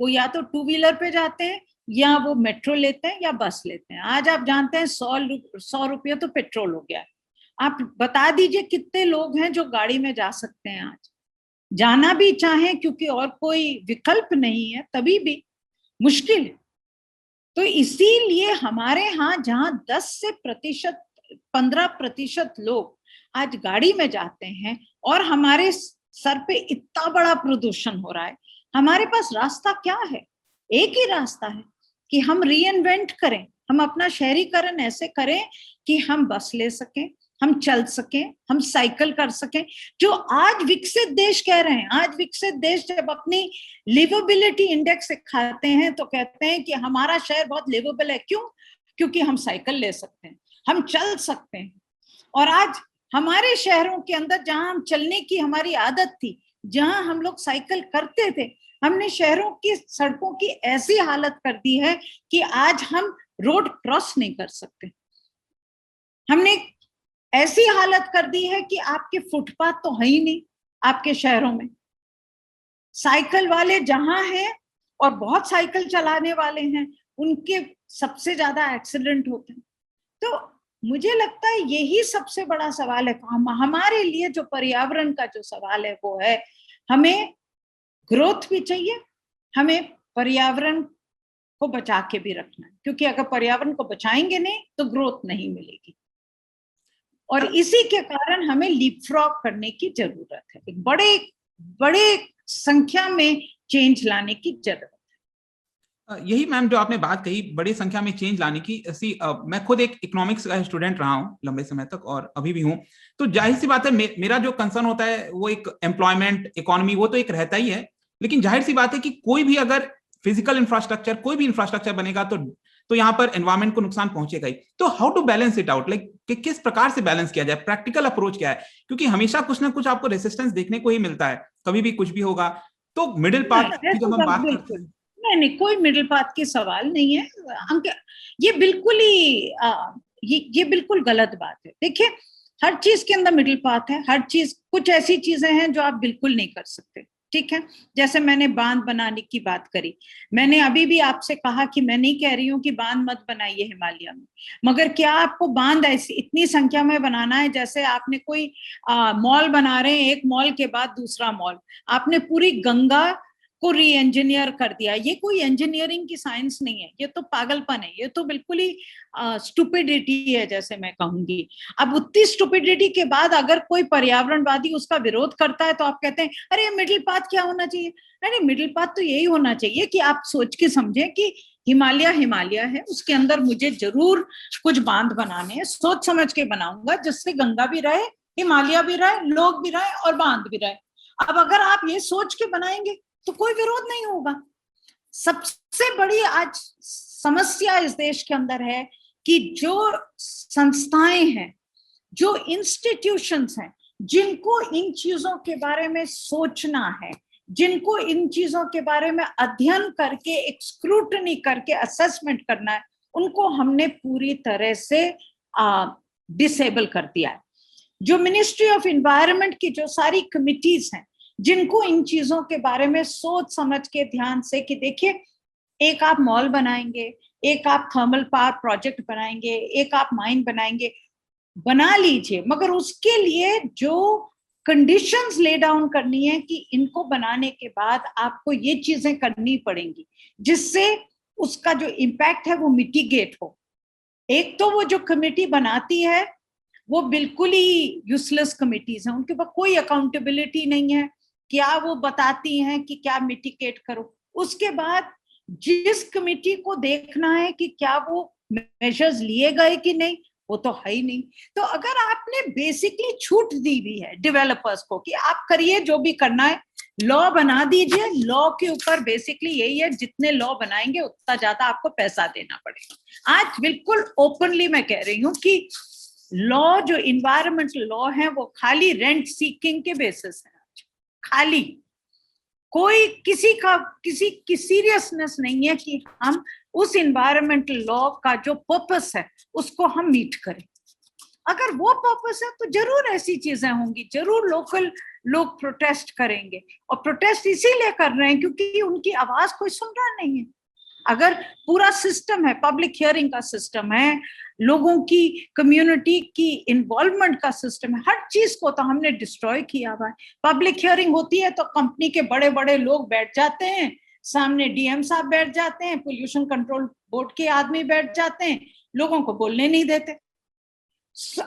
वो या तो 2 व्हीलर पे जाते हैं या वो मेट्रो लेते हैं या बस लेते हैं। आज आप जानते हैं 100 रुपये तो पेट्रोल हो गया है। आप बता दीजिए कितने लोग हैं जो गाड़ी में जा सकते हैं आज, जाना भी चाहें क्योंकि और कोई विकल्प नहीं है, तभी भी मुश्किल है। तो इसीलिए हमारे यहाँ जहाँ 10 से 15% लोग आज गाड़ी में जाते हैं और हमारे सर पे इतना बड़ा प्रदूषण हो रहा है, हमारे पास रास्ता क्या है? एक ही रास्ता है कि हम रीइन्वेंट करें, हम अपना शहरीकरण ऐसे करें कि हम बस ले सकें, हम चल सकें, हम साइकिल कर सकें, जो आज विकसित देश कह रहे हैं। आज विकसित देश जब अपनी लिवेबिलिटी इंडेक्स दिखाते हैं तो कहते हैं कि हमारा शहर बहुत लिवेबल है। क्यों? क्योंकि हम साइकिल ले सकते हैं, हम चल सकते हैं। और आज हमारे शहरों के अंदर जहां हम चलने की हमारी आदत थी, जहां हम लोग साइकिल करते थे, हमने शहरों की सड़कों की ऐसी हालत कर दी है कि आज हम रोड क्रॉस नहीं कर सकते। हमने ऐसी हालत कर दी है कि आपके फुटपाथ तो है ही नहीं आपके शहरों में। साइकिल वाले जहां हैं और बहुत साइकिल चलाने वाले हैं, उनके सबसे ज्यादा एक्सीडेंट होते हैं। तो मुझे लगता है यही सबसे बड़ा सवाल है हमारे लिए। जो पर्यावरण का जो सवाल है वो है, हमें ग्रोथ भी चाहिए, हमें पर्यावरण को बचा के भी रखना है, क्योंकि अगर पर्यावरण को बचाएंगे नहीं तो ग्रोथ नहीं मिलेगी। और इसी के कारण हमें लीपफ्रॉग करने की जरूरत है, एक बड़े संख्या में चेंज लाने की जरूरत है। यही मैम जो आपने बात कही, बड़ी संख्या में चेंज लाने की। ऐसी मैं खुद एक इकोनॉमिक्स का स्टूडेंट रहा हूँ लंबे समय तक और अभी भी हूँ, तो जाहिर सी बात है मेरा जो कंसर्न होता है वो एक एम्प्लॉयमेंट, इकोनॉमी, वो तो एक रहता ही है। लेकिन जाहिर सी बात है कि कोई भी अगर फिजिकल इंफ्रास्ट्रक्चर, कोई भी इंफ्रास्ट्रक्चर बनेगा तो यहाँ पर एनवायरमेंट को नुकसान पहुंचेगा ही। तो how to balance it out, like कि किस प्रकार से बैलेंस किया जाए, प्रैक्टिकल अप्रोच क्या है? क्योंकि हमेशा कुछ ना कुछ आपको रेसिस्टेंस देखने को ही मिलता है, कभी भी कुछ भी होगा। तो मिडिल पाथ की जब हम बात करते हैं, नहीं, कोई मिडिल पाथ की सवाल नहीं है अंक। ये बिल्कुल ही ये बिल्कुल गलत बात है। देखिए, हर चीज के अंदर मिडिल पाथ है। हर चीज, कुछ ऐसी चीजें हैं जो आप बिल्कुल नहीं कर सकते, ठीक है। जैसे मैंने बांध बनाने की बात करी, मैंने अभी भी आपसे कहा कि मैं नहीं कह रही हूं कि बांध मत बनाइए हिमालय में, मगर क्या आपको बांध ऐसी इतनी संख्या में बनाना है जैसे आपने कोई मॉल बना रहे हैं, एक मॉल के बाद दूसरा मॉल, आपने पूरी गंगा को री इंजीनियर कर दिया? ये कोई इंजीनियरिंग की साइंस नहीं है, ये तो पागलपन है, ये तो बिल्कुल ही स्टुपिडिटी है जैसे मैं कहूंगी। अब उतनी स्टुपिडिटी के बाद अगर कोई पर्यावरणवादी उसका विरोध करता है तो आप कहते हैं अरे मिडिल पाथ क्या होना चाहिए? अरे मिडिल पाथ तो यही होना चाहिए कि आप सोच के समझें कि हिमालय है, उसके अंदर मुझे जरूर कुछ बांध बनाने हैं, सोच समझ के बनाऊंगा जिससे गंगा भी रहे, हिमालय भी रहे, लोग भी रहे और बांध भी रहे। अब अगर आप ये सोच के बनाएंगे तो कोई विरोध नहीं होगा। सबसे बड़ी आज समस्या इस देश के अंदर है कि जो संस्थाएं हैं, जो इंस्टीट्यूशंस हैं, जिनको इन चीजों के बारे में सोचना है, जिनको इन चीजों के बारे में अध्ययन करके एक स्क्रूटनी करके असेसमेंट करना है, उनको हमने पूरी तरह से डिसेबल कर दिया है। जो मिनिस्ट्री ऑफ एनवायरनमेंट की जो सारी कमिटीज हैं, जिनको इन चीजों के बारे में सोच समझ के ध्यान से कि देखिए, एक आप मॉल बनाएंगे, एक आप थर्मल पावर प्रोजेक्ट बनाएंगे, एक आप माइन बनाएंगे, बना लीजिए, मगर उसके लिए जो कंडीशंस ले डाउन करनी है कि इनको बनाने के बाद आपको ये चीजें करनी पड़ेंगी जिससे उसका जो इम्पैक्ट है वो मिटिगेट हो। एक तो वो जो कमेटी बनाती है वो बिल्कुल ही यूजलेस कमिटीज हैं, उनके पास कोई अकाउंटेबिलिटी नहीं है। क्या वो बताती हैं कि क्या मिटिगेट करो? उसके बाद जिस कमेटी को देखना है कि क्या वो मेजर्स लिए गए कि नहीं, वो तो है ही नहीं। तो अगर आपने बेसिकली छूट दी हुई है डेवलपर्स को कि आप करिए जो भी करना है, लॉ बना दीजिए, लॉ के ऊपर बेसिकली यही है, जितने लॉ बनाएंगे उतना ज्यादा आपको पैसा देना पड़ेगा। आज बिल्कुल ओपनली मैं कह रही हूँ कि लॉ, जो इन्वायरमेंटल लॉ है, वो खाली रेंट सीकिंग के बेसिस है। खाली कोई किसी की सीरियसनेस नहीं है कि हम उस इन्वायरमेंटल लॉ का जो पर्पस है उसको हम मीट करें। अगर वो पर्पस है तो जरूर ऐसी चीजें होंगी, जरूर लोकल लोग प्रोटेस्ट करेंगे, और प्रोटेस्ट इसीलिए कर रहे हैं क्योंकि उनकी आवाज कोई सुन रहा नहीं है। अगर पूरा सिस्टम है, पब्लिक हियरिंग का सिस्टम है, लोगों की कम्युनिटी की इन्वॉल्वमेंट का सिस्टम है, हर चीज को तो हमने डिस्ट्रॉय किया हुआ है। पब्लिक हियरिंग होती है तो कंपनी के बड़े बड़े लोग बैठ जाते हैं, सामने डीएम साहब बैठ जाते हैं, पोल्यूशन कंट्रोल बोर्ड के आदमी बैठ जाते हैं, लोगों को बोलने नहीं देते।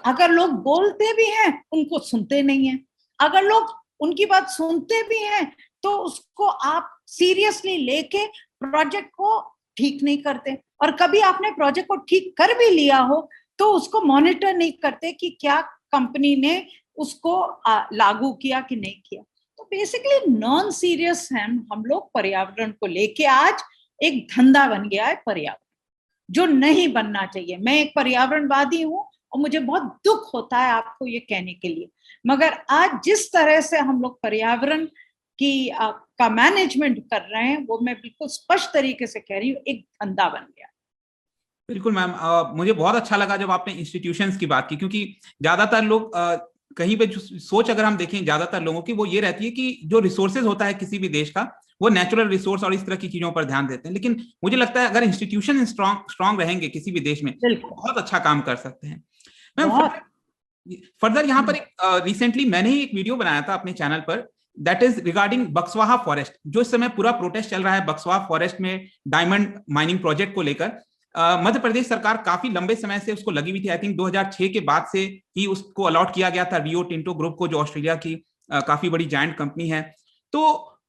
अगर लोग बोलते भी हैं उनको सुनते नहीं है, अगर लोग उनकी बात सुनते भी हैं तो उसको आप सीरियसली लेके प्रोजेक्ट को ठीक नहीं करते, और कभी आपने प्रोजेक्ट को ठीक कर भी लिया हो तो उसको मॉनिटर नहीं करते कि क्या कंपनी ने उसको लागू किया कि नहीं किया। तो बेसिकली नॉन सीरियस हैं हम लोग पर्यावरण को लेके। आज एक धंधा बन गया है पर्यावरण, जो नहीं बनना चाहिए। मैं एक पर्यावरणवादी हूँ और मुझे बहुत दुख होता है आपको ये कहने के लिए, मगर आज जिस तरह से हम लोग पर्यावरण की का मैनेजमेंट कर रहे हैं वो मैं बिल्कुल स्पष्ट तरीके से कह रही हूँ, एक धंधा बन गया। बिल्कुल मैम, मुझे बहुत अच्छा लगा जब आपने इंस्टीट्यूशंस की बात की, क्योंकि ज्यादातर लोग कहीं पे जो सोच अगर हम देखें ज्यादातर लोगों की, वो ये रहती है कि जो रिसोर्सेज होता है किसी भी देश का, वो नेचुरल रिसोर्स और इस तरह की चीजों पर ध्यान देते हैं। लेकिन मुझे लगता है अगर इंस्टीट्यूशन स्ट्रांग रहेंगे किसी भी देश में, बहुत अच्छा काम कर सकते हैं। मैम फर्दर यहाँ पर रिसेंटली मैंने ही एक वीडियो बनाया था अपने चैनल पर, that is regarding Buxwaha forest. जो इस समय पूरा प्रोटेस्ट चल रहा है बक्सवाहा फॉरेस्ट में डायमंड माइनिंग प्रोजेक्ट को लेकर, मध्य प्रदेश सरकार काफी लंबे समय से उसको लगी हुई थी। आई थिंक 2006 के बाद से ही उसको अलॉट किया गया था रियो टिंटो ग्रुप को, जो ऑस्ट्रेलिया की काफी बड़ी जायंट कंपनी है। तो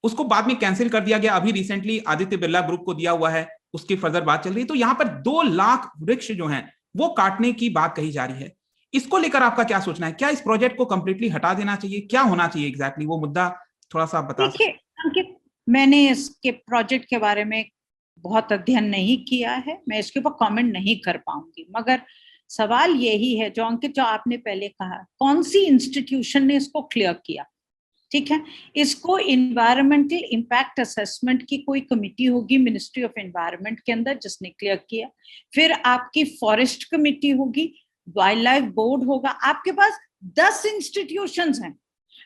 उसको बाद में कैंसिल कर दिया गया। अभी रिसेंटली आदित्य बिरला ग्रुप को दिया हुआ है। उसकी फर्दर बात चल रही है। तो यहाँ पर 2 लाख वृक्ष जो हैं वो काटने की बात कही जा रही है। इसको लेकर आपका क्या सोचना है? क्या इस प्रोजेक्ट को कंप्लीटली हटा देना चाहिए? क्या होना चाहिए एग्जैक्टली वो मुद्दा थोड़ा सा बता सकते? देखिए अंकित, मैंने इसके प्रोजेक्ट के बारे में बहुत अध्ययन नहीं किया है, मैं इसके ऊपर कमेंट नहीं कर पाऊंगी, मगर सवाल यही है जो अंकित, जो आपने पहले कहा, कौन सी इंस्टीट्यूशन ने इसको क्लियर किया? ठीक है, इसको इन्वायरमेंटल इम्पैक्ट असेसमेंट की कोई कमिटी होगी मिनिस्ट्री ऑफ एनवायरनमेंट के अंदर जिसने क्लियर किया, फिर आपकी फॉरेस्ट कमिटी होगी, वाइल्ड लाइफ बोर्ड होगा, आपके पास 10 इंस्टीट्यूशंस हैं।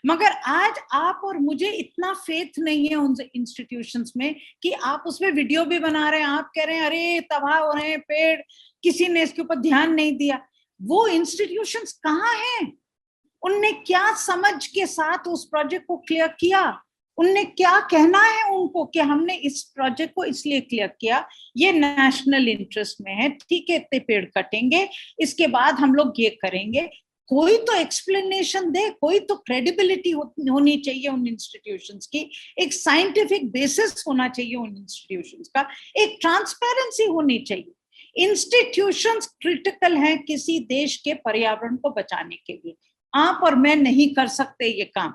मगर आज आप और मुझे इतना फेथ नहीं है उन इंस्टीट्यूशंस में कि आप उसमें वीडियो भी बना रहे हैं, आप कह रहे हैं अरे तबाह हो रहे हैं पेड़, किसी ने इसके ऊपर ध्यान नहीं दिया। वो इंस्टीट्यूशंस कहाँ हैं? उनने क्या समझ के साथ उस प्रोजेक्ट को क्लियर किया? उनने क्या कहना है उनको कि हमने इस प्रोजेक्ट को इसलिए क्लियर किया, ये नेशनल इंटरेस्ट में है, ठीक है, इतने पेड़ कटेंगे, इसके बाद हम लोग ये करेंगे। कोई तो एक्सप्लेनेशन दे, कोई तो क्रेडिबिलिटी होनी चाहिए उन इंस्टीट्यूशंस की, एक साइंटिफिक बेसिस होना चाहिए उन इंस्टीट्यूशंस का, एक ट्रांसपेरेंसी होनी चाहिए। इंस्टीट्यूशंस क्रिटिकल हैं किसी देश के पर्यावरण को बचाने के लिए। आप और मैं नहीं कर सकते ये काम,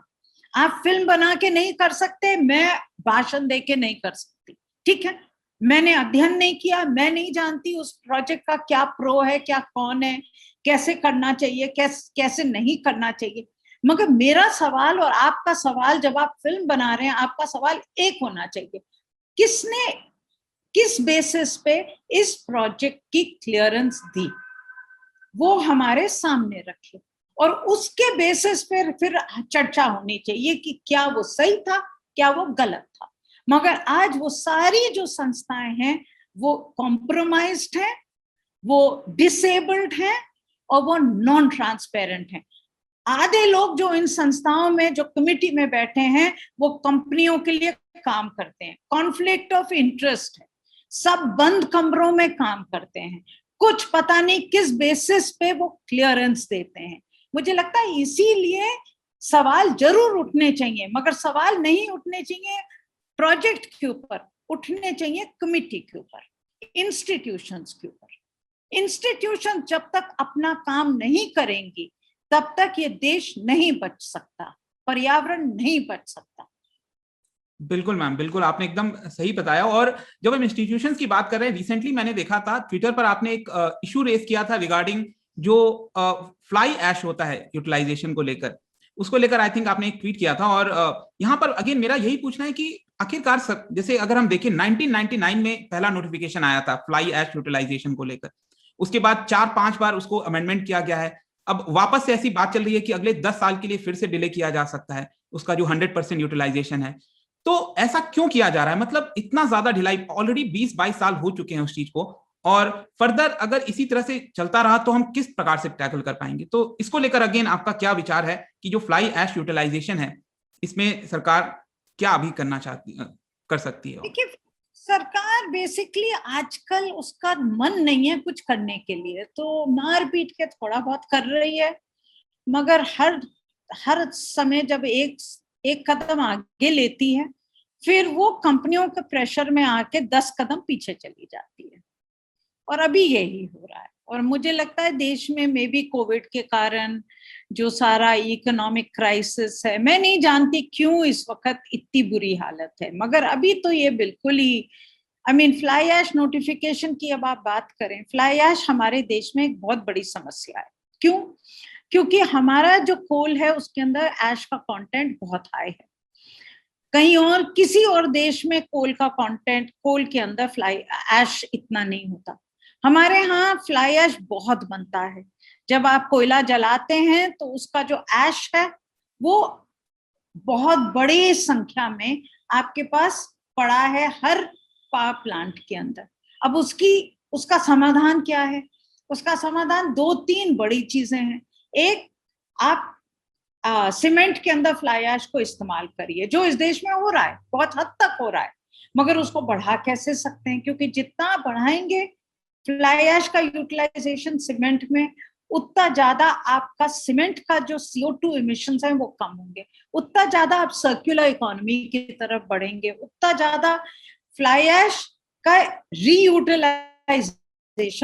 आप फिल्म बना के नहीं कर सकते, मैं भाषण दे के नहीं कर सकती, ठीक है। मैंने अध्ययन नहीं किया, मैं नहीं जानती उस प्रोजेक्ट का क्या प्रो है, क्या कौन है, कैसे करना चाहिए, कैसे नहीं करना चाहिए। मगर मेरा सवाल और आपका सवाल, जब आप फिल्म बना रहे हैं, आपका सवाल एक होना चाहिए, किसने किस बेसिस पे इस प्रोजेक्ट की क्लियरेंस दी, वो हमारे सामने रखे, और उसके बेसिस पे फिर चर्चा होनी चाहिए कि क्या वो सही था, क्या वो गलत था। मगर आज वो सारी जो संस्थाएं हैं वो कॉम्प्रोमाइज्ड हैं, वो डिसेबल्ड हैं और वो नॉन ट्रांसपेरेंट हैं। आधे लोग जो इन संस्थाओं में, जो कमिटी में बैठे हैं, वो कंपनियों के लिए काम करते हैं, कॉन्फ्लिक्ट ऑफ इंटरेस्ट है, सब बंद कमरों में काम करते हैं, कुछ पता नहीं किस बेसिस पे वो क्लियरेंस देते हैं। मुझे लगता है इसीलिए सवाल जरूर उठने चाहिए, मगर सवाल नहीं उठने चाहिए प्रोजेक्ट के ऊपर, उठने चाहिए कमिटी के ऊपर, इंस्टीट्यूशंस के ऊपर। इंस्टीट्यूशन जब तक अपना काम नहीं करेंगी तब तक ये देश नहीं बच सकता, पर्यावरण नहीं बच सकता। बिल्कुल मैम, बिल्कुल आपने एकदम सही बताया। और जब हम इंस्टीट्यूशंस की बात कर रहे हैं, रिसेंटली मैंने देखा था ट्विटर पर आपने एक इशू रेज किया था रिगार्डिंग जो फ्लाई ऐश होता है यूटिलाइजेशन को लेकर, उसको लेकर आई थिंक आपने एक ट्वीट किया था। और यहाँ पर अगेन मेरा यही पूछना है कि आखिरकार जैसे अगर हम देखें 1999 में पहला नोटिफिकेशन आया था फ्लाई ऐश यूटिलाइजेशन को लेकर, उसके बाद 4-5 बार उसको अमेंडमेंट किया गया है, अब वापस से ऐसी बात चल रही है कि अगले 10 साल के लिए फिर से डिले किया जा सकता है उसका जो 100% यूटिलाइजेशन है। तो ऐसा क्यों किया जा रहा है? मतलब इतना ज्यादा ढिलाई, ऑलरेडी 20-22 साल हो चुके हैं उस चीज को, और फर्दर अगर इसी तरह से चलता रहा तो हम किस प्रकार से टैकल कर पाएंगे? तो इसको लेकर अगेन आपका क्या विचार है कि जो फ्लाई ऐश यूटिलाइजेशन है इसमें सरकार क्या अभी करना चाहती, कर सकती है? देखिए, सरकार बेसिकली आजकल उसका मन नहीं है कुछ करने के लिए, तो मार पीट के थोड़ा बहुत कर रही है, मगर हर समय जब एक कदम आगे लेती है, फिर वो कंपनियों के प्रेशर में आके 10 कदम पीछे चली जाती है, और अभी यही हो रहा है। और मुझे लगता है देश में मे बी कोविड के कारण जो सारा इकोनॉमिक क्राइसिस है, मैं नहीं जानती क्यों इस वक्त इतनी बुरी हालत है, मगर अभी तो ये बिल्कुल ही, फ्लाई ऐश नोटिफिकेशन की अब आप बात करें, फ्लाई ऐश हमारे देश में एक बहुत बड़ी समस्या है। क्यों? क्योंकि हमारा जो कोल है उसके अंदर ऐश का कंटेंट बहुत हाई है। कहीं और किसी और देश में कोल का कंटेंट, कोल के अंदर फ्लाई ऐश इतना नहीं होता। हमारे यहाँ फ्लाई ऐश बहुत बनता है। जब आप कोयला जलाते हैं तो उसका जो ऐश है वो बहुत बड़ी संख्या में आपके पास पड़ा है हर पावर प्लांट के अंदर। अब उसका समाधान क्या है? उसका समाधान 2-3 बड़ी चीजें हैं। एक, आप सीमेंट के अंदर फ्लाई ऐश को इस्तेमाल करिए, जो इस देश में हो रहा है, बहुत हद तक हो रहा है, मगर उसको बढ़ा कैसे सकते हैं? क्योंकि जितना बढ़ाएंगे फ्लाई ऐश का यूटिलाइजेशन सीमेंट में, उतना ज्यादा आपका सीमेंट का जो CO2 इमिशंस है वो कम होंगे, उतना ज्यादा आप सर्कुलर इकोनॉमी की तरफ बढ़ेंगे, उतना ज्यादा फ्लाई ऐश का रीयूटिलाइजेशन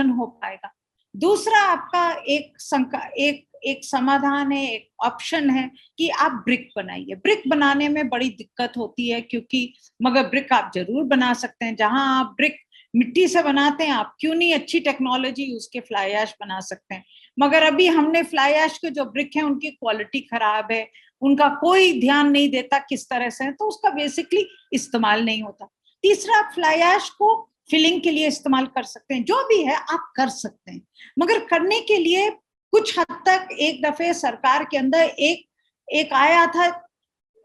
हो पाएगा। दूसरा आपका एक समाधान है, एक ऑप्शन है कि आप ब्रिक बनाइए। ब्रिक बनाने में बड़ी दिक्कत होती है क्योंकि, मगर ब्रिक आप जरूर बना सकते हैं। जहां आप ब्रिक मिट्टी से बनाते हैं, आप क्यों नहीं अच्छी टेक्नोलॉजी उसके फ्लाई ऐश बना सकते हैं। मगर अभी हमने फ्लाई ऐश के जो ब्रिक हैं उनकी क्वालिटी खराब है, उनका कोई ध्यान नहीं देता किस तरह से, तो उसका बेसिकली इस्तेमाल नहीं होता। तीसरा, आप फ्लाई ऐश को फिलिंग के लिए इस्तेमाल कर सकते हैं। जो भी है आप कर सकते हैं, मगर करने के लिए कुछ हद तक एक दफे सरकार के अंदर एक आया था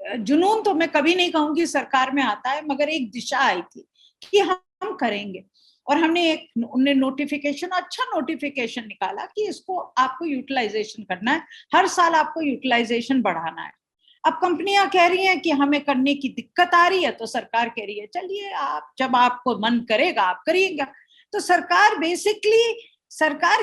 जुनून, तो मैं कभी नहीं कहूंगी सरकार में आता है, मगर एक दिशा आई थी कि हम करेंगे। और उन्हें नोटिफिकेशन, अच्छा नोटिफिकेशन निकाला कि इसको आपको यूटिलाइजेशन करना है, हर साल आपको यूटिलाइजेशन बढ़ाना है। अब कंपनियां कह रही हैं कि हमें करने की दिक्कत आ रही है, तो सरकार कह रही है चलिए आप, जब आपको मन करेगा आप करिएगा। तो सरकार बेसिकली, सरकार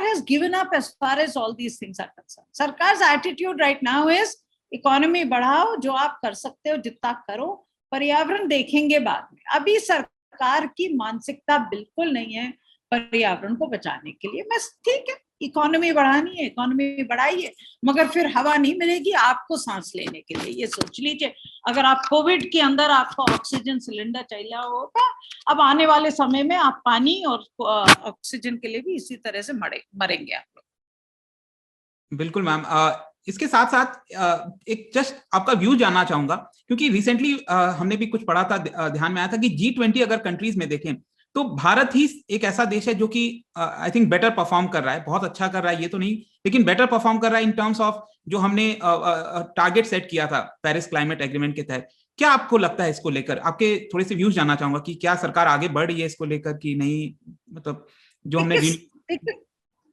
has given up as far as all these things are concerned. सरकार's attitude right now is economy बढ़ाओ, जो आप कर सकते हो जितना करो, पर्यावरण देखेंगे बाद में। अभी सरकार की मानसिकता बिल्कुल नहीं है पर्यावरण को बचाने के लिए। बस ठीक है, इकोनॉमी बढ़ानी है, इकोनॉमी बढ़ाइए, मगर फिर हवा नहीं मिलेगी आपको सांस लेने के लिए। ये सोच लीजिए, अगर आप कोविड के अंदर आपको ऑक्सीजन सिलेंडर चाहिए होगा, अब आने वाले समय में आप पानी और ऑक्सीजन के लिए भी इसी तरह से मरेंगे आप लोग। बिल्कुल मैम। इसके साथ साथ एक जस्ट आपका व्यू जानना चाहूंगा, क्योंकि रिसेंटली हमने भी कुछ पढ़ा था, ध्यान में आया था कि G20 अगर कंट्रीज में देखें तो भारत ही एक ऐसा देश है जो कि आई थिंक बेटर परफॉर्म कर रहा है, बहुत अच्छा कर रहा है ये तो नहीं, लेकिन बेटर परफॉर्म कर रहा है इन टर्म्स ऑफ जो हमने टारगेट सेट किया था पेरिस क्लाइमेट एग्रीमेंट के तहत। क्या आपको लगता है इसको लेकर? आपके थोड़े से व्यूज जानना चाहूंगा कि क्या सरकार आगे बढ़ रही है इसको लेकर कि नहीं, मतलब जो हमने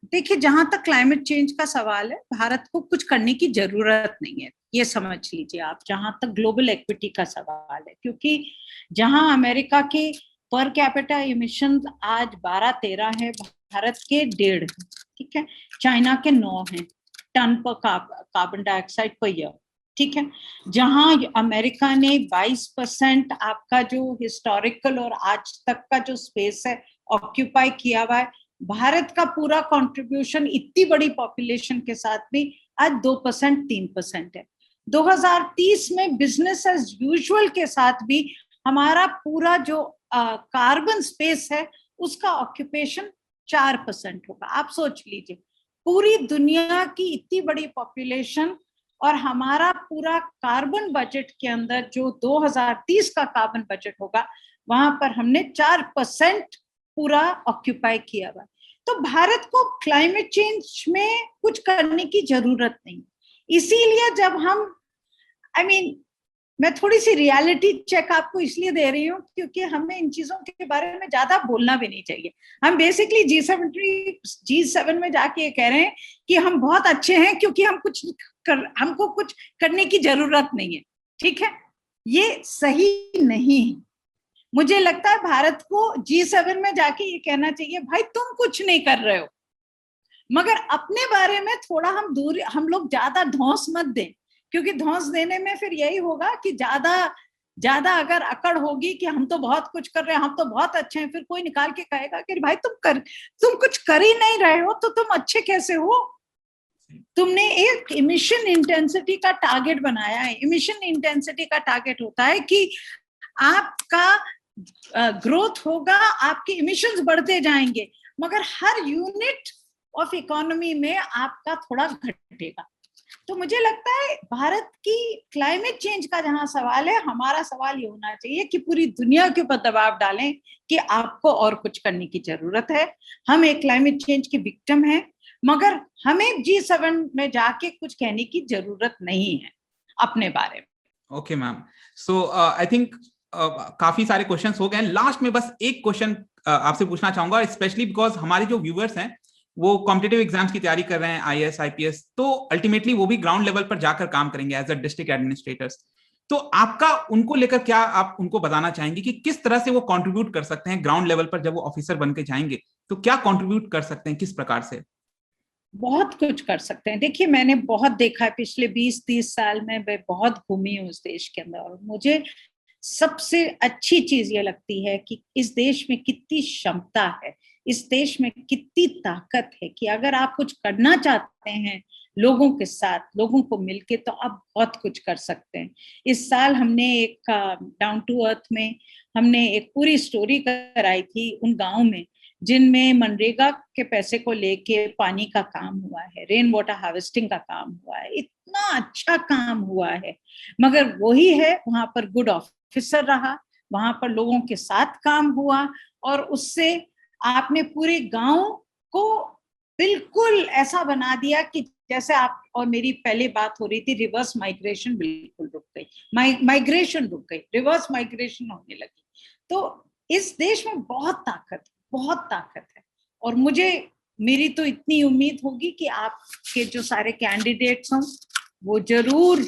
देखिए, जहां तक क्लाइमेट चेंज का सवाल है, भारत को कुछ करने की जरूरत नहीं है, ये समझ लीजिए आप। जहां तक ग्लोबल इक्विटी का सवाल है, क्योंकि जहां अमेरिका के पर कैपिटा इमिशन आज 12-13 है, भारत के 1.5, ठीक है, चाइना के 9 है टन पर कार्बन डाइऑक्साइड पर ईयर, ठीक है। जहां अमेरिका ने 22% आपका जो हिस्टोरिकल और आज तक का जो स्पेस है ऑक्यूपाई किया हुआ है, भारत का पूरा कंट्रीब्यूशन इतनी बड़ी पॉपुलेशन के साथ भी आज 2%, 3% है। 2030 में बिजनेस एज यूजुअल के साथ भी हमारा पूरा जो कार्बन स्पेस है उसका ऑक्यूपेशन 4% होगा। आप सोच लीजिए, पूरी दुनिया की इतनी बड़ी पॉपुलेशन और हमारा पूरा कार्बन बजट के अंदर जो 2030 का कार्बन बजट होगा, वहां पर हमने 4% पूरा ऑक्यूपाई किया हुआ। तो भारत को क्लाइमेट चेंज में कुछ करने की जरूरत नहीं। इसीलिए जब हम, मैं थोड़ी सी रियलिटी चेक आपको इसलिए दे रही हूँ क्योंकि हमें इन चीजों के बारे में ज्यादा बोलना भी नहीं चाहिए। हम बेसिकली G7 में जाके कह रहे हैं कि हम बहुत अच्छे हैं क्योंकि हमको कुछ करने की जरूरत नहीं है, ठीक है। ये सही नहीं है। मुझे लगता है भारत को G7 में जाके ये कहना चाहिए, भाई तुम कुछ नहीं कर रहे हो, मगर अपने बारे में थोड़ा हम लोग ज्यादा धौंस मत दें, क्योंकि धौंस देने में फिर यही होगा कि ज्यादा अगर अकड़ होगी कि हम तो बहुत कुछ कर रहे हैं, हम तो बहुत अच्छे हैं, फिर कोई निकाल के कहेगा कि भाई तुम कुछ कर ही नहीं रहे हो तो तुम अच्छे कैसे हो। तुमने एक इमिशन इंटेंसिटी का टारगेट बनाया है। इमिशन इंटेंसिटी का टारगेट होता है कि आपका ग्रोथ होगा, आपके इमिशंस बढ़ते जाएंगे, मगर हर यूनिट ऑफ इकोनॉमी में आपका थोड़ा घटेगा। तो मुझे लगता है भारत की क्लाइमेट चेंज का जहां सवाल है, हमारा सवाल ये होना चाहिए कि पूरी दुनिया के ऊपर दबाव डालें कि आपको और कुछ करने की जरूरत है। हम एक क्लाइमेट चेंज के विक्टिम हैं, मगर हमें G7 में जाके कुछ कहने की जरूरत नहीं है अपने बारे में। Okay ma'am, so I think काफी सारे क्वेश्चंस हो गए। लास्ट में बस एक क्वेश्चन आपसे पूछना चाहूंगा, स्पेशली बिकॉज हमारे जो व्यूअर्स हैं वो कॉम्पिटिटिव एग्जाम्स की तैयारी कर रहे हैं, IAS IPS, तो अल्टीमेटली वो भी ग्राउंड लेवल पर जाकर काम करेंगे एज अ डिस्ट्रिक्ट एडमिनिस्ट्रेटर्स। तो आपका उनको लेकर क्या आप उनको बताना चाहेंगे कि किस तरह से वो कंट्रीब्यूट कर सकते हैं ग्राउंड लेवल पर? जब वो ऑफिसर बन के जाएंगे तो क्या कंट्रीब्यूट कर सकते हैं, किस प्रकार से? बहुत कुछ कर सकते हैं। देखिए, मैंने बहुत देखा है पिछले 20-30 साल में, मैं बहुत घूमी हूँ उस देश के अंदर, और मुझे सबसे अच्छी चीज ये लगती है कि इस देश में कितनी क्षमता है, इस देश में कितनी ताकत है कि अगर आप कुछ करना चाहते हैं लोगों के साथ, लोगों को मिलके, तो आप बहुत कुछ कर सकते हैं। इस साल हमने एक डाउन टू अर्थ में हमने एक पूरी स्टोरी कराई थी उन गाँव में जिनमें मनरेगा के पैसे को लेके पानी का काम हुआ है, रेन वाटर हार्वेस्टिंग का काम हुआ है, इतना अच्छा काम हुआ है। मगर वही है, वहां पर गुड ऑफिसर रहा, वहां पर लोगों के साथ काम हुआ और उससे आपने पूरे गांव को बिल्कुल ऐसा बना दिया कि जैसे आप और मेरी पहले बात हो रही थी, रिवर्स माइग्रेशन बिल्कुल रुक गई, माइग्रेशन रुक गई, रिवर्स माइग्रेशन होने लगी। तो इस देश में बहुत ताकत है और मेरी तो इतनी उम्मीद होगी कि आपके जो सारे कैंडिडेट्स हों वो जरूर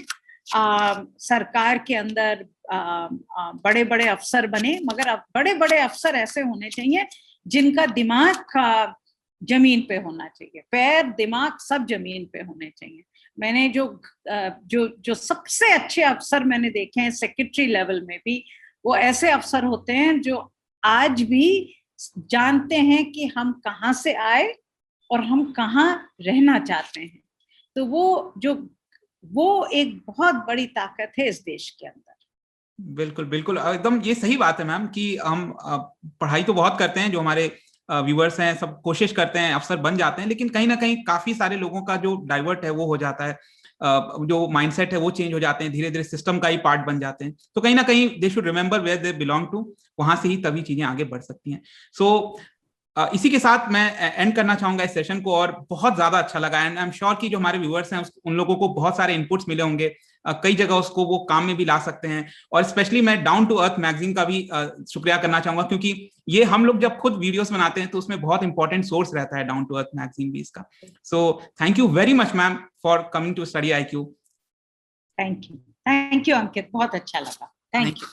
सरकार के अंदर बड़े बड़े अफसर बने, मगर बड़े बड़े अफसर ऐसे होने चाहिए जिनका दिमाग जमीन पे होना चाहिए, पैर दिमाग सब जमीन पे होने चाहिए। मैंने जो सबसे अच्छे अफसर मैंने देखे हैं सेक्रेटरी लेवल में भी, वो ऐसे अफसर होते हैं जो आज भी जानते हैं कि हम कहाँ से आए और हम कहाँ रहना चाहते हैं। तो वो एक बहुत बड़ी ताकत है इस देश के अंदर। बिल्कुल बिल्कुल, एकदम ये सही बात है मैम कि हम पढ़ाई तो बहुत करते हैं, जो हमारे व्यूअर्स हैं सब कोशिश करते हैं अफसर बन जाते हैं, लेकिन कहीं ना कहीं काफी सारे लोगों का जो डाइवर्ट है वो हो जाता है, जो माइंडसेट है वो चेंज हो जाते हैं, धीरे धीरे सिस्टम का ही पार्ट बन जाते हैं। तो कहीं ना कहीं they should remember where they belong to, वहां से ही तभी चीजें आगे बढ़ सकती हैं। सो इसी के साथ मैं एंड करना चाहूंगा इस सेशन को, और बहुत ज्यादा अच्छा लगा एंड आई एम श्योर कि जो हमारे व्यूअर्स हैं उन लोगों को बहुत सारे इनपुट्स मिले होंगे, कई जगह उसको वो काम में भी ला सकते हैं। और स्पेशली मैं डाउन टू अर्थ मैगजीन का भी शुक्रिया करना चाहूंगा, क्योंकि ये हम लोग जब खुद वीडियोस बनाते हैं तो उसमें बहुत इंपॉर्टेंट सोर्स रहता है डाउन टू अर्थ मैगजीन भी इसका। So thank you very much ma'am for coming to study IQ। Thank you Ankit, बहुत अच्छा लगा, थैंक यू।